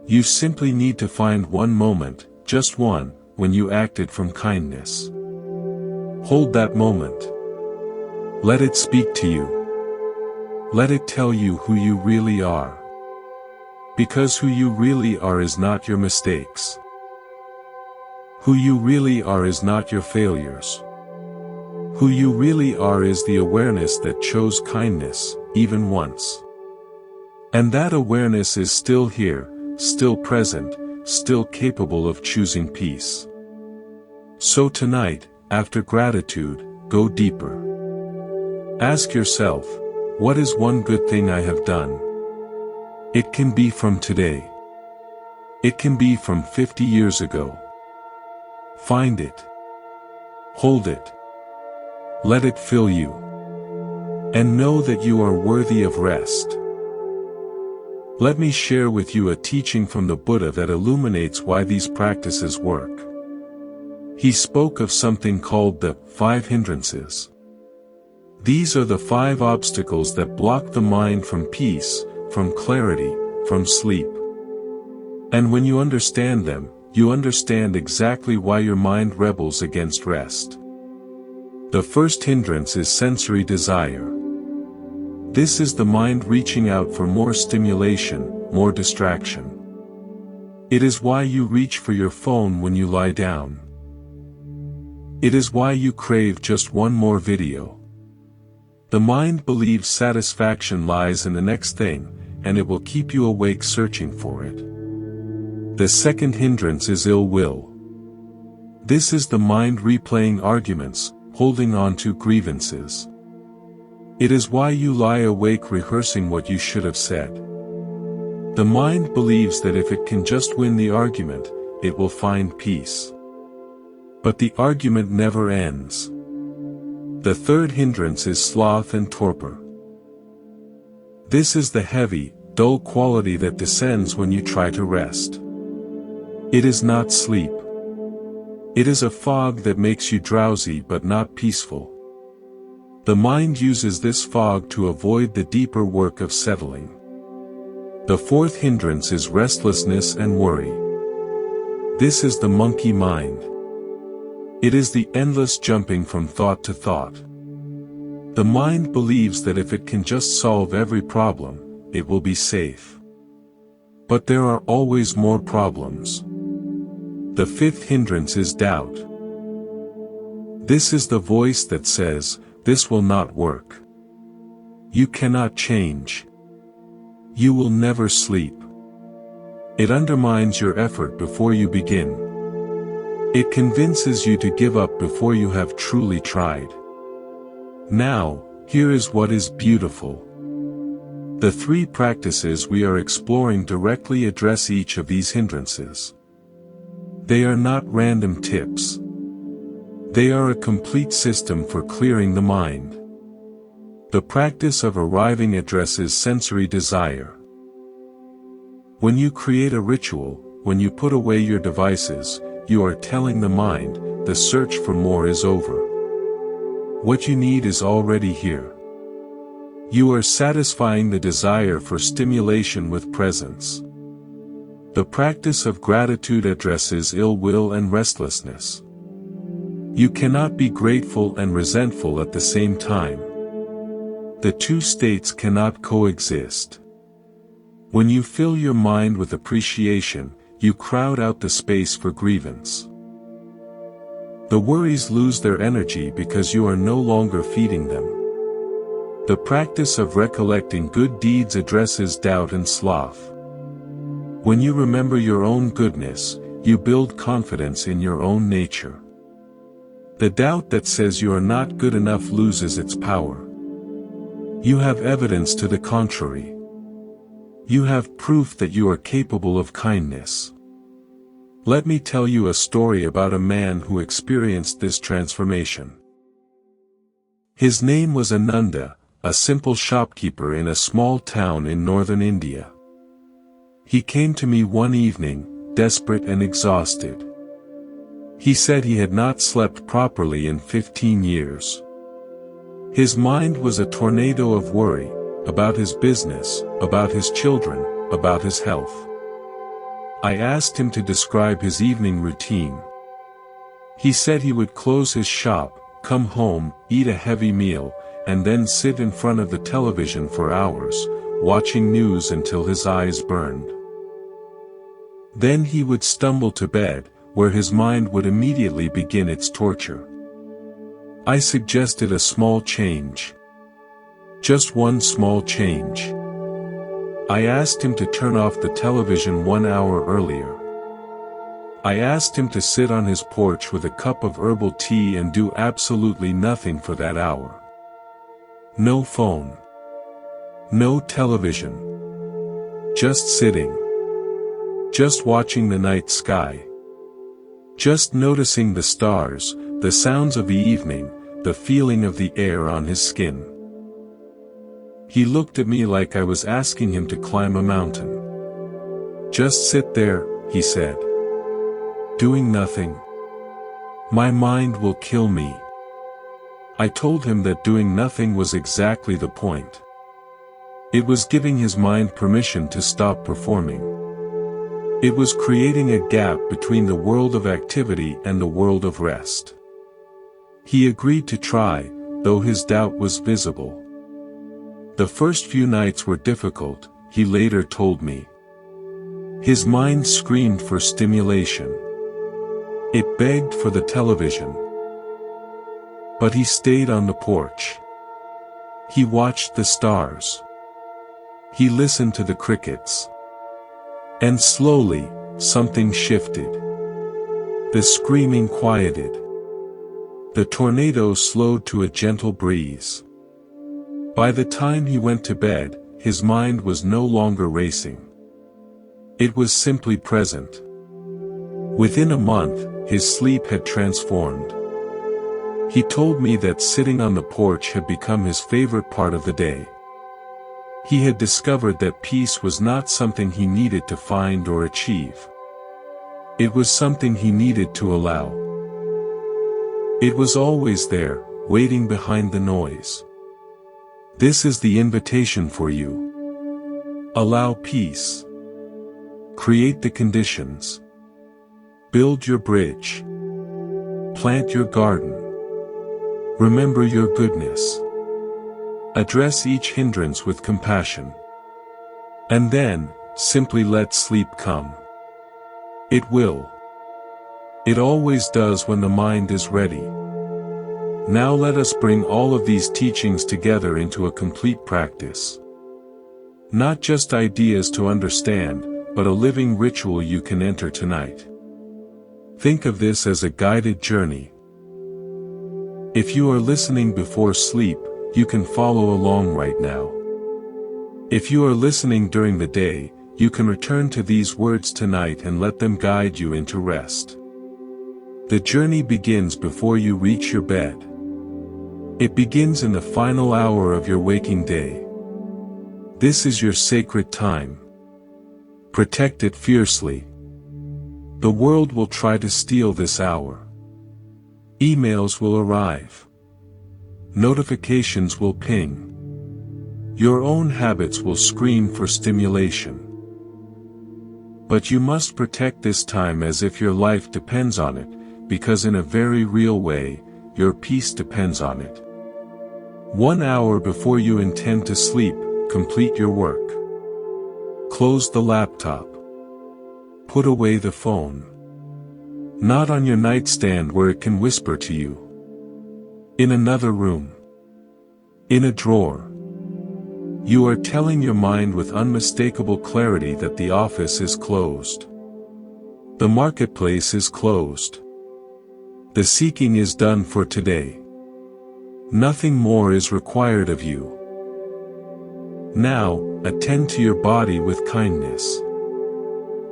You simply need to find one moment, just one, when you acted from kindness. Hold that moment. Let it speak to you. Let it tell you who you really are. Because who you really are is not your mistakes. Who you really are is not your failures. Who you really are is the awareness that chose kindness, even once. And that awareness is still here, still present, still capable of choosing peace. So tonight, after gratitude, go deeper. Ask yourself, what is one good thing I have done? It can be from today. It can be from 50 years ago. Find it. Hold it. Let it fill you. And know that you are worthy of rest. Let me share with you a teaching from the Buddha that illuminates why these practices work. He spoke of something called the 5 hindrances. These are the 5 obstacles that block the mind from peace, from clarity, from sleep. And when you understand them, you understand exactly why your mind rebels against rest. The first hindrance is sensory desire. This is the mind reaching out for more stimulation, more distraction. It is why you reach for your phone when you lie down. It is why you crave just one more video. The mind believes satisfaction lies in the next thing, and it will keep you awake searching for it. The second hindrance is ill will. This is the mind replaying arguments, holding on to grievances. It is why you lie awake rehearsing what you should have said. The mind believes that if it can just win the argument, it will find peace. But the argument never ends. The third hindrance is sloth and torpor. This is the heavy, dull quality that descends when you try to rest. It is not sleep. It is a fog that makes you drowsy but not peaceful. The mind uses this fog to avoid the deeper work of settling. The fourth hindrance is restlessness and worry. This is the monkey mind. It is the endless jumping from thought to thought. The mind believes that if it can just solve every problem, it will be safe. But there are always more problems. The fifth hindrance is doubt. This is the voice that says, "This will not work. You cannot change. You will never sleep." It undermines your effort before you begin. It convinces you to give up before you have truly tried. Now, here is what is beautiful. The 3 practices we are exploring directly address each of these hindrances. They are not random tips. They are a complete system for clearing the mind. The practice of arriving addresses sensory desire. When you create a ritual, when you put away your devices, you are telling the mind, the search for more is over. What you need is already here. You are satisfying the desire for stimulation with presence. The practice of gratitude addresses ill will and restlessness. You cannot be grateful and resentful at the same time. The 2 states cannot coexist. When you fill your mind with appreciation, you crowd out the space for grievance. The worries lose their energy because you are no longer feeding them. The practice of recollecting good deeds addresses doubt and sloth. When you remember your own goodness, you build confidence in your own nature. The doubt that says you are not good enough loses its power. You have evidence to the contrary. You have proof that you are capable of kindness. Let me tell you a story about a man who experienced this transformation. His name was Ananda, a simple shopkeeper in a small town in northern India. He came to me one evening, desperate and exhausted. He said he had not slept properly in 15 years. His mind was a tornado of worry, about his business, about his children, about his health. I asked him to describe his evening routine. He said he would close his shop, come home, eat a heavy meal, and then sit in front of the television for hours, watching news until his eyes burned. Then he would stumble to bed, where his mind would immediately begin its torture. I suggested a small change. Just one small change. I asked him to turn off the television 1 hour earlier. I asked him to sit on his porch with a cup of herbal tea and do absolutely nothing for that hour. No phone. No television. Just sitting. Just watching the night sky. Just noticing the stars, the sounds of the evening, the feeling of the air on his skin. He looked at me like I was asking him to climb a mountain. Just sit there, he said. Doing nothing. My mind will kill me. I told him that doing nothing was exactly the point. It was giving his mind permission to stop performing. It was creating a gap between the world of activity and the world of rest. He agreed to try, though his doubt was visible. The first few nights were difficult, he later told me. His mind screamed for stimulation. It begged for the television. But he stayed on the porch. He watched the stars. He listened to the crickets. And slowly, something shifted. The screaming quieted. The tornado slowed to a gentle breeze. By the time he went to bed, his mind was no longer racing. It was simply present. Within a month, his sleep had transformed. He told me that sitting on the porch had become his favorite part of the day. He had discovered that peace was not something he needed to find or achieve. It was something he needed to allow. It was always there, waiting behind the noise. This is the invitation for you. Allow peace. Create the conditions. Build your bridge. Plant your garden. Remember your goodness. Address each hindrance with compassion. And then, simply let sleep come. It will. It always does when the mind is ready. Now let us bring all of these teachings together into a complete practice. Not just ideas to understand, but a living ritual you can enter tonight. Think of this as a guided journey. If you are listening before sleep, you can follow along right now. If you are listening during the day, you can return to these words tonight and let them guide you into rest. The journey begins before you reach your bed. It begins in the final hour of your waking day. This is your sacred time. Protect it fiercely. The world will try to steal this hour. Emails will arrive. Notifications will ping. Your own habits will scream for stimulation. But you must protect this time as if your life depends on it, because in a very real way, your peace depends on it. 1 hour before you intend to sleep, complete your work. Close the laptop. Put away the phone. Not on your nightstand where it can whisper to you. In another room. In a drawer. You are telling your mind with unmistakable clarity that the office is closed. The marketplace is closed. The seeking is done for today. Nothing more is required of you. Now, attend to your body with kindness.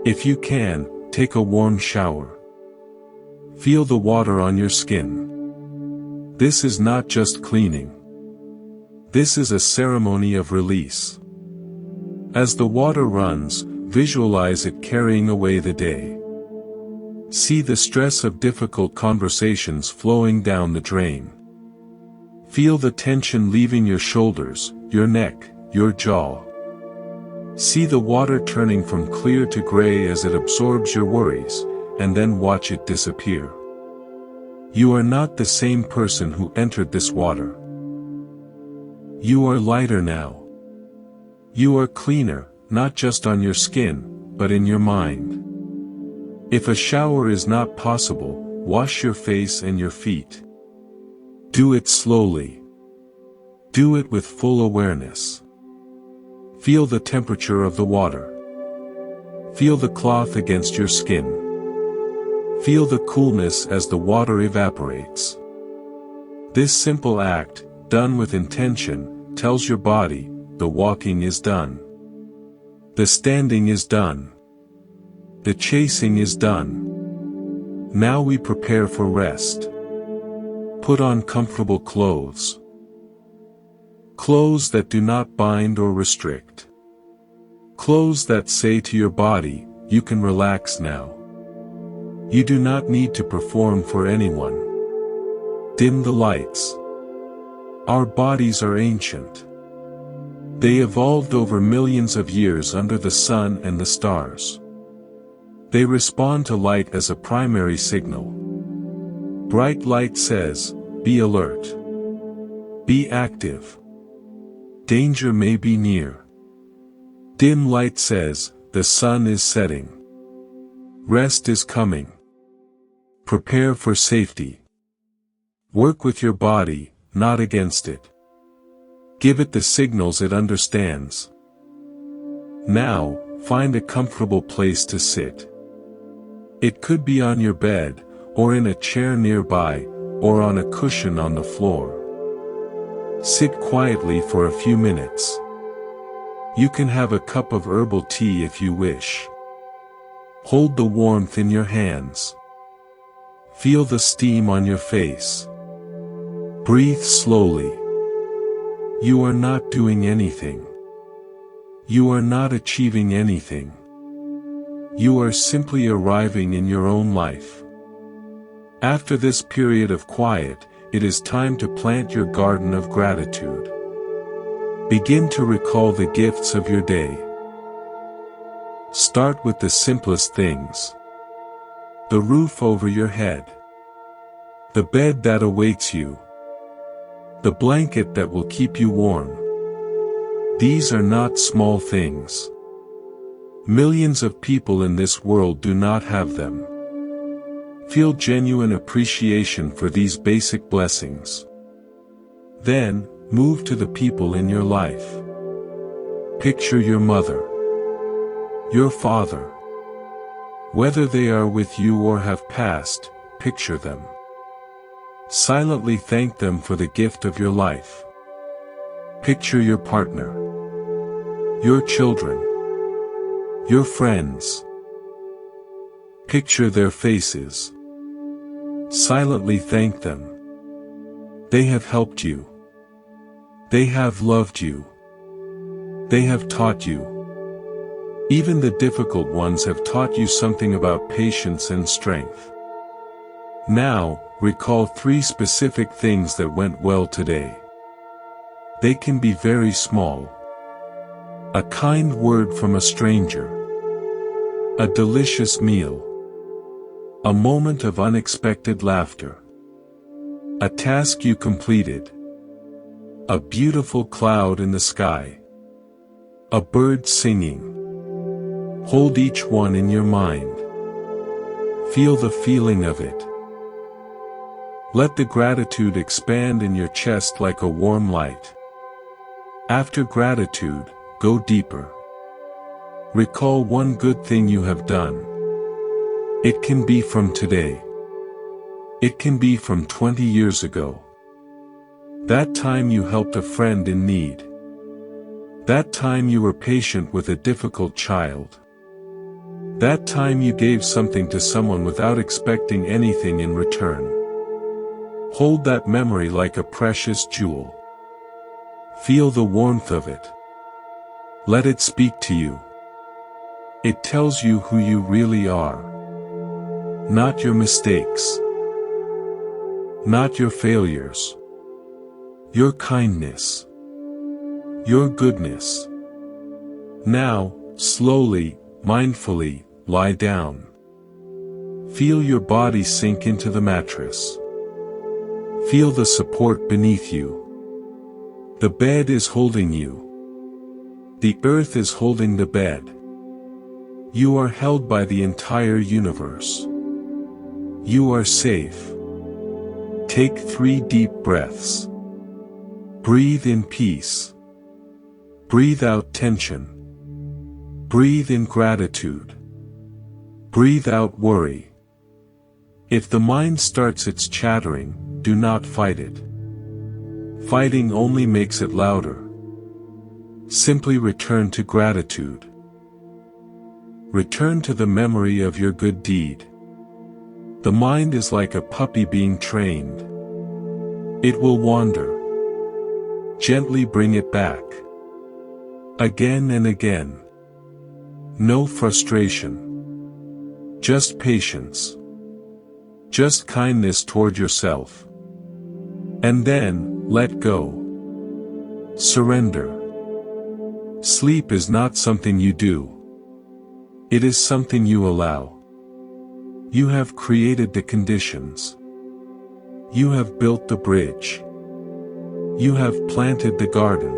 If you can, take a warm shower. Feel the water on your skin. This is not just cleaning. This is a ceremony of release. As the water runs, visualize it carrying away the day. See the stress of difficult conversations flowing down the drain. Feel the tension leaving your shoulders, your neck, your jaw. See the water turning from clear to gray as it absorbs your worries, and then watch it disappear. You are not the same person who entered this water. You are lighter now. You are cleaner, not just on your skin, but in your mind. If a shower is not possible, wash your face and your feet. Do it slowly. Do it with full awareness. Feel the temperature of the water. Feel the cloth against your skin. Feel the coolness as the water evaporates. This simple act, done with intention, tells your body, the walking is done. The standing is done. The chasing is done. Now we prepare for rest. Put on comfortable clothes. Clothes that do not bind or restrict. Clothes that say to your body, you can relax now. You do not need to perform for anyone. Dim the lights. Our bodies are ancient. They evolved over millions of years under the sun and the stars. They respond to light as a primary signal. Bright light says, be alert. Be active. Danger may be near. Dim light says, the sun is setting. Rest is coming. Prepare for safety. Work with your body, not against it. Give it the signals it understands. Now, find a comfortable place to sit. It could be on your bed, or in a chair nearby, or on a cushion on the floor. Sit quietly for a few minutes. You can have a cup of herbal tea if you wish. Hold the warmth in your hands. Feel the steam on your face. Breathe slowly. You are not doing anything. You are not achieving anything. You are simply arriving in your own life. After this period of quiet, it is time to plant your garden of gratitude. Begin to recall the gifts of your day. Start with the simplest things. The roof over your head. The bed that awaits you. The blanket that will keep you warm. These are not small things. Millions of people in this world do not have them. Feel genuine appreciation for these basic blessings. Then, move to the people in your life. Picture your mother. Your father. Whether they are with you or have passed, picture them. Silently thank them for the gift of your life. Picture your partner. Your children. Your friends. Picture their faces. Silently thank them. They have helped you. They have loved you. They have taught you. Even the difficult ones have taught you something about patience and strength. Now, recall 3 specific things that went well today. They can be very small. A kind word from a stranger. A delicious meal. A moment of unexpected laughter. A task you completed. A beautiful cloud in the sky. A bird singing. Hold each one in your mind. Feel the feeling of it. Let the gratitude expand in your chest like a warm light. After gratitude, go deeper. Recall one good thing you have done. It can be from today. It can be from 20 years ago. That time you helped a friend in need. That time you were patient with a difficult child. That time you gave something to someone without expecting anything in return. Hold that memory like a precious jewel. Feel the warmth of it. Let it speak to you. It tells you who you really are. Not your mistakes. Not your failures. Your kindness. Your goodness. Now, slowly, mindfully, lie down. Feel your body sink into the mattress. Feel the support beneath you. The bed is holding you. The earth is holding the bed. You are held by the entire universe. You are safe. Take 3 deep breaths. Breathe in peace. Breathe out tension. Breathe in gratitude. Breathe out worry. If the mind starts its chattering, do not fight it. Fighting only makes it louder. Simply return to gratitude. Return to the memory of your good deed. The mind is like a puppy being trained. It will wander. Gently bring it back. Again and again. No frustration. Just patience. Just kindness toward yourself. And then, let go. Surrender. Sleep is not something you do. It is something you allow. You have created the conditions. You have built the bridge. You have planted the garden.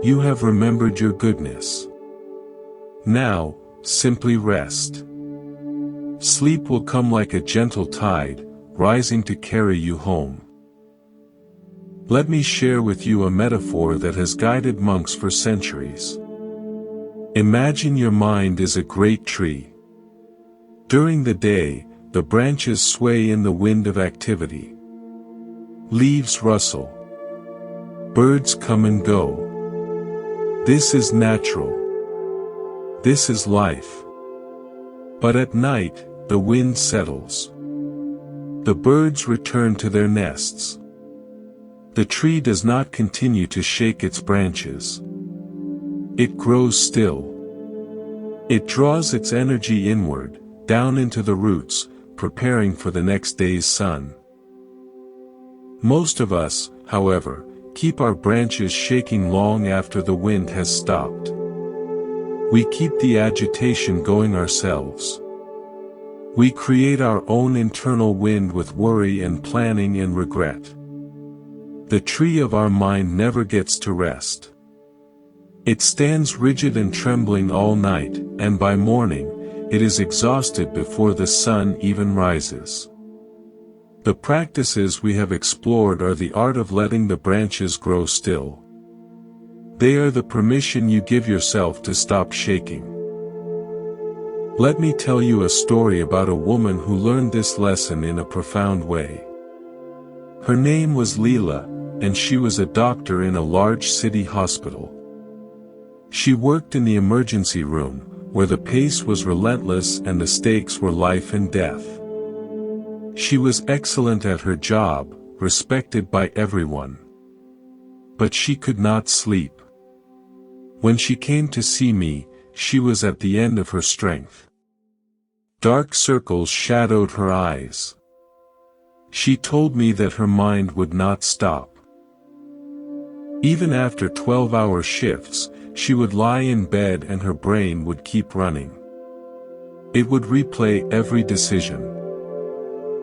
You have remembered your goodness. Now, simply rest. Sleep will come like a gentle tide, rising to carry you home. Let me share with you a metaphor that has guided monks for centuries. Imagine your mind is a great tree. During the day, the branches sway in the wind of activity. Leaves rustle. Birds come and go. This is natural. This is life. But at night, the wind settles. The birds return to their nests. The tree does not continue to shake its branches. It grows still. It draws its energy inward, down into the roots, preparing for the next day's sun. Most of us, however, keep our branches shaking long after the wind has stopped. We keep the agitation going ourselves. We create our own internal wind with worry and planning and regret. The tree of our mind never gets to rest. It stands rigid and trembling all night, and by morning, it is exhausted before the sun even rises. The practices we have explored are the art of letting the branches grow still. They are the permission you give yourself to stop shaking. Let me tell you a story about a woman who learned this lesson in a profound way. Her name was Leela, and she was a doctor in a large city hospital. She worked in the emergency room, where the pace was relentless and the stakes were life and death. She was excellent at her job, respected by everyone. But she could not sleep. When she came to see me, she was at the end of her strength. Dark circles shadowed her eyes. She told me that her mind would not stop. Even after 12-hour shifts, she would lie in bed and her brain would keep running. It would replay every decision.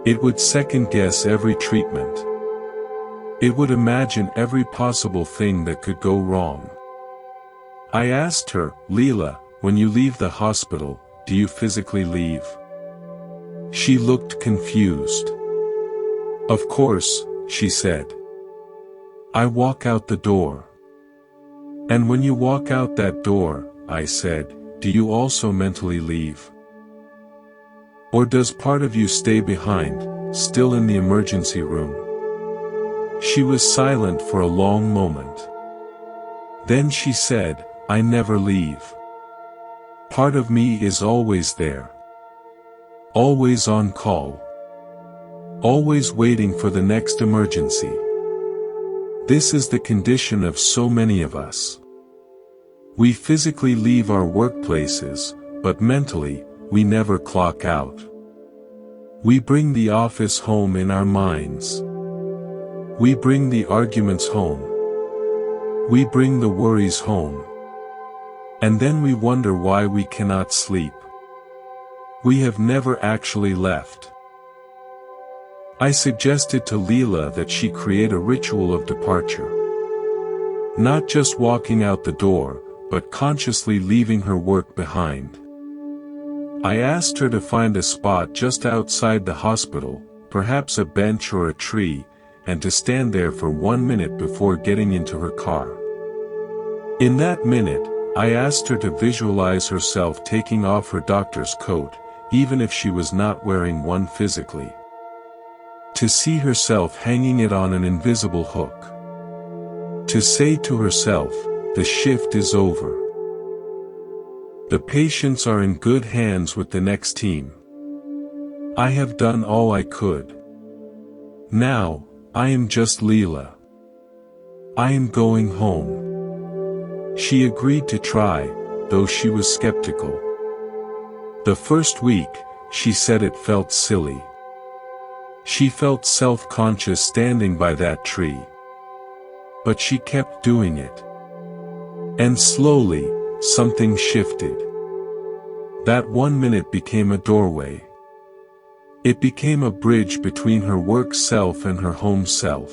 It would second-guess every treatment. It would imagine every possible thing that could go wrong. I asked her, Leela, when you leave the hospital, do you physically leave? She looked confused. Of course, she said. I walk out the door. And when you walk out that door, I said, do you also mentally leave? Or does part of you stay behind, still in the emergency room? She was silent for a long moment. Then she said, I never leave. Part of me is always there. Always on call. Always waiting for the next emergency. This is the condition of so many of us. We physically leave our workplaces, but mentally, we never clock out. We bring the office home in our minds. We bring the arguments home. We bring the worries home. And then we wonder why we cannot sleep. We have never actually left. I suggested to Leela that she create a ritual of departure. Not just walking out the door, but consciously leaving her work behind. I asked her to find a spot just outside the hospital, perhaps a bench or a tree, and to stand there for 1 minute before getting into her car. In that minute, I asked her to visualize herself taking off her doctor's coat, even if she was not wearing one physically. To see herself hanging it on an invisible hook. To say to herself, the shift is over. The patients are in good hands with the next team. I have done all I could. Now, I am just Leela. I am going home. She agreed to try, though she was skeptical. The first week, she said it felt silly. She felt self-conscious standing by that tree. But she kept doing it. And slowly, something shifted. That 1 minute became a doorway. It became a bridge between her work self and her home self.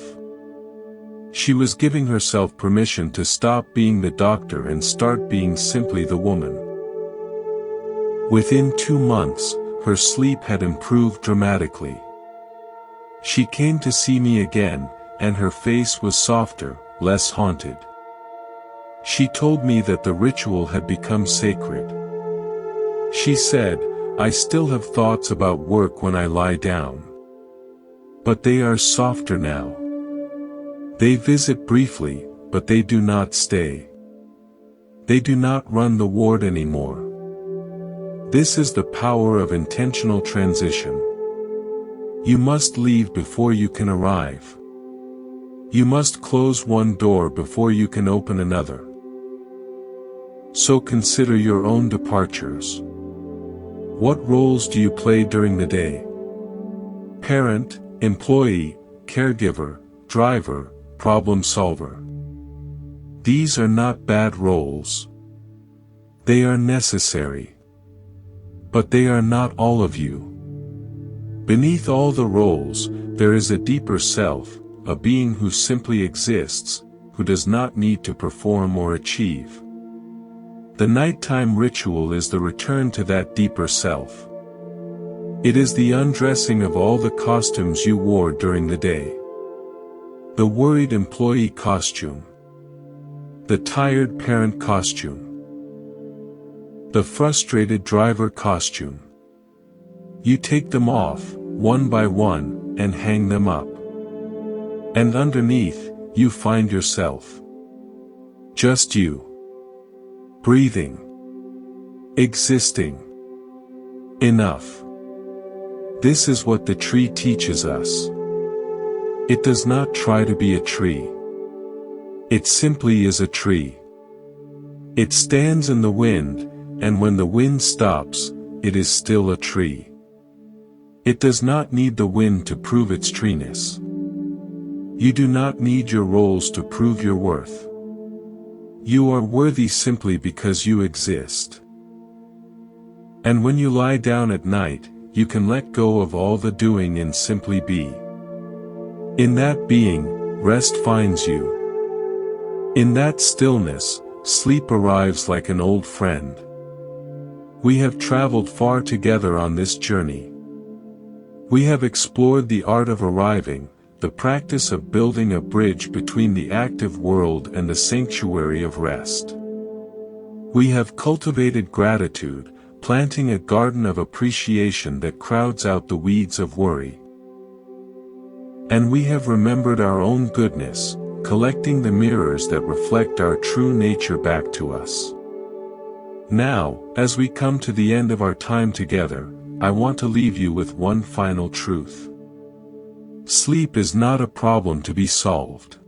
She was giving herself permission to stop being the doctor and start being simply the woman. Within 2 months, her sleep had improved dramatically. She came to see me again, and her face was softer, less haunted. She told me that the ritual had become sacred. She said, I still have thoughts about work when I lie down. But they are softer now. They visit briefly, but they do not stay. They do not run the ward anymore. This is the power of intentional transition. You must leave before you can arrive. You must close one door before you can open another. So consider your own departures. What roles do you play during the day? Parent, employee, caregiver, driver, problem solver. These are not bad roles. They are necessary. But they are not all of you. Beneath all the roles, there is a deeper self, a being who simply exists, who does not need to perform or achieve. The nighttime ritual is the return to that deeper self. It is the undressing of all the costumes you wore during the day. The worried employee costume. The tired parent costume. The frustrated driver costume. You take them off, one by one, and hang them up. And underneath, you find yourself. Just you. Breathing. Existing. Enough. This is what the tree teaches us. It does not try to be a tree. It simply is a tree. It stands in the wind, and when the wind stops, it is still a tree. It does not need the wind to prove its treeness. You do not need your roles to prove your worth. You are worthy simply because you exist. And when you lie down at night, you can let go of all the doing and simply be. In that being, rest finds you. In that stillness, sleep arrives like an old friend. We have traveled far together on this journey. We have explored the art of arriving, the practice of building a bridge between the active world and the sanctuary of rest. We have cultivated gratitude, planting a garden of appreciation that crowds out the weeds of worry. And we have remembered our own goodness, collecting the mirrors that reflect our true nature back to us. Now, as we come to the end of our time together, I want to leave you with one final truth. Sleep is not a problem to be solved.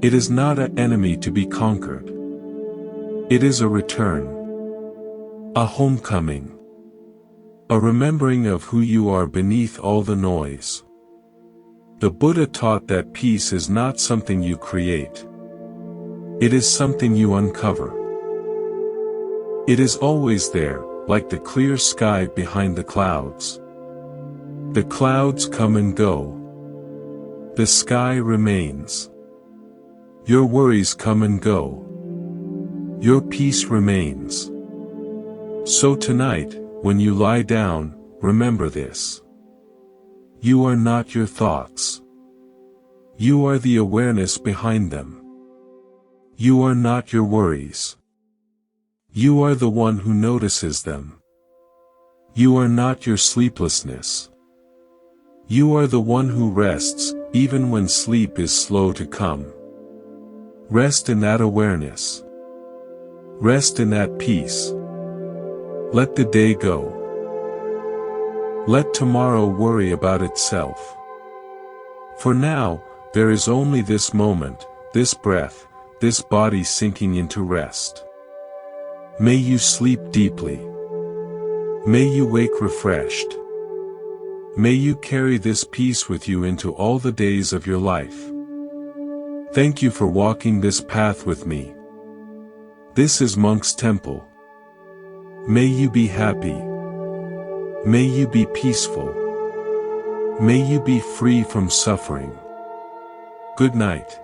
It is not an enemy to be conquered. It is a return. A homecoming. A remembering of who you are beneath all the noise. The Buddha taught that peace is not something you create. It is something you uncover. It is always there, like the clear sky behind the clouds. The clouds come and go. The sky remains. Your worries come and go. Your peace remains. So tonight, when you lie down, remember this. You are not your thoughts. You are the awareness behind them. You are not your worries. You are the one who notices them. You are not your sleeplessness. You are the one who rests, even when sleep is slow to come. Rest in that awareness. Rest in that peace. Let the day go. Let tomorrow worry about itself. For now, there is only this moment, this breath, this body sinking into rest. May you sleep deeply. May you wake refreshed. May you carry this peace with you into all the days of your life. Thank you for walking this path with me. This is Monk's Temple. May you be happy. May you be peaceful. May you be free from suffering. Good night.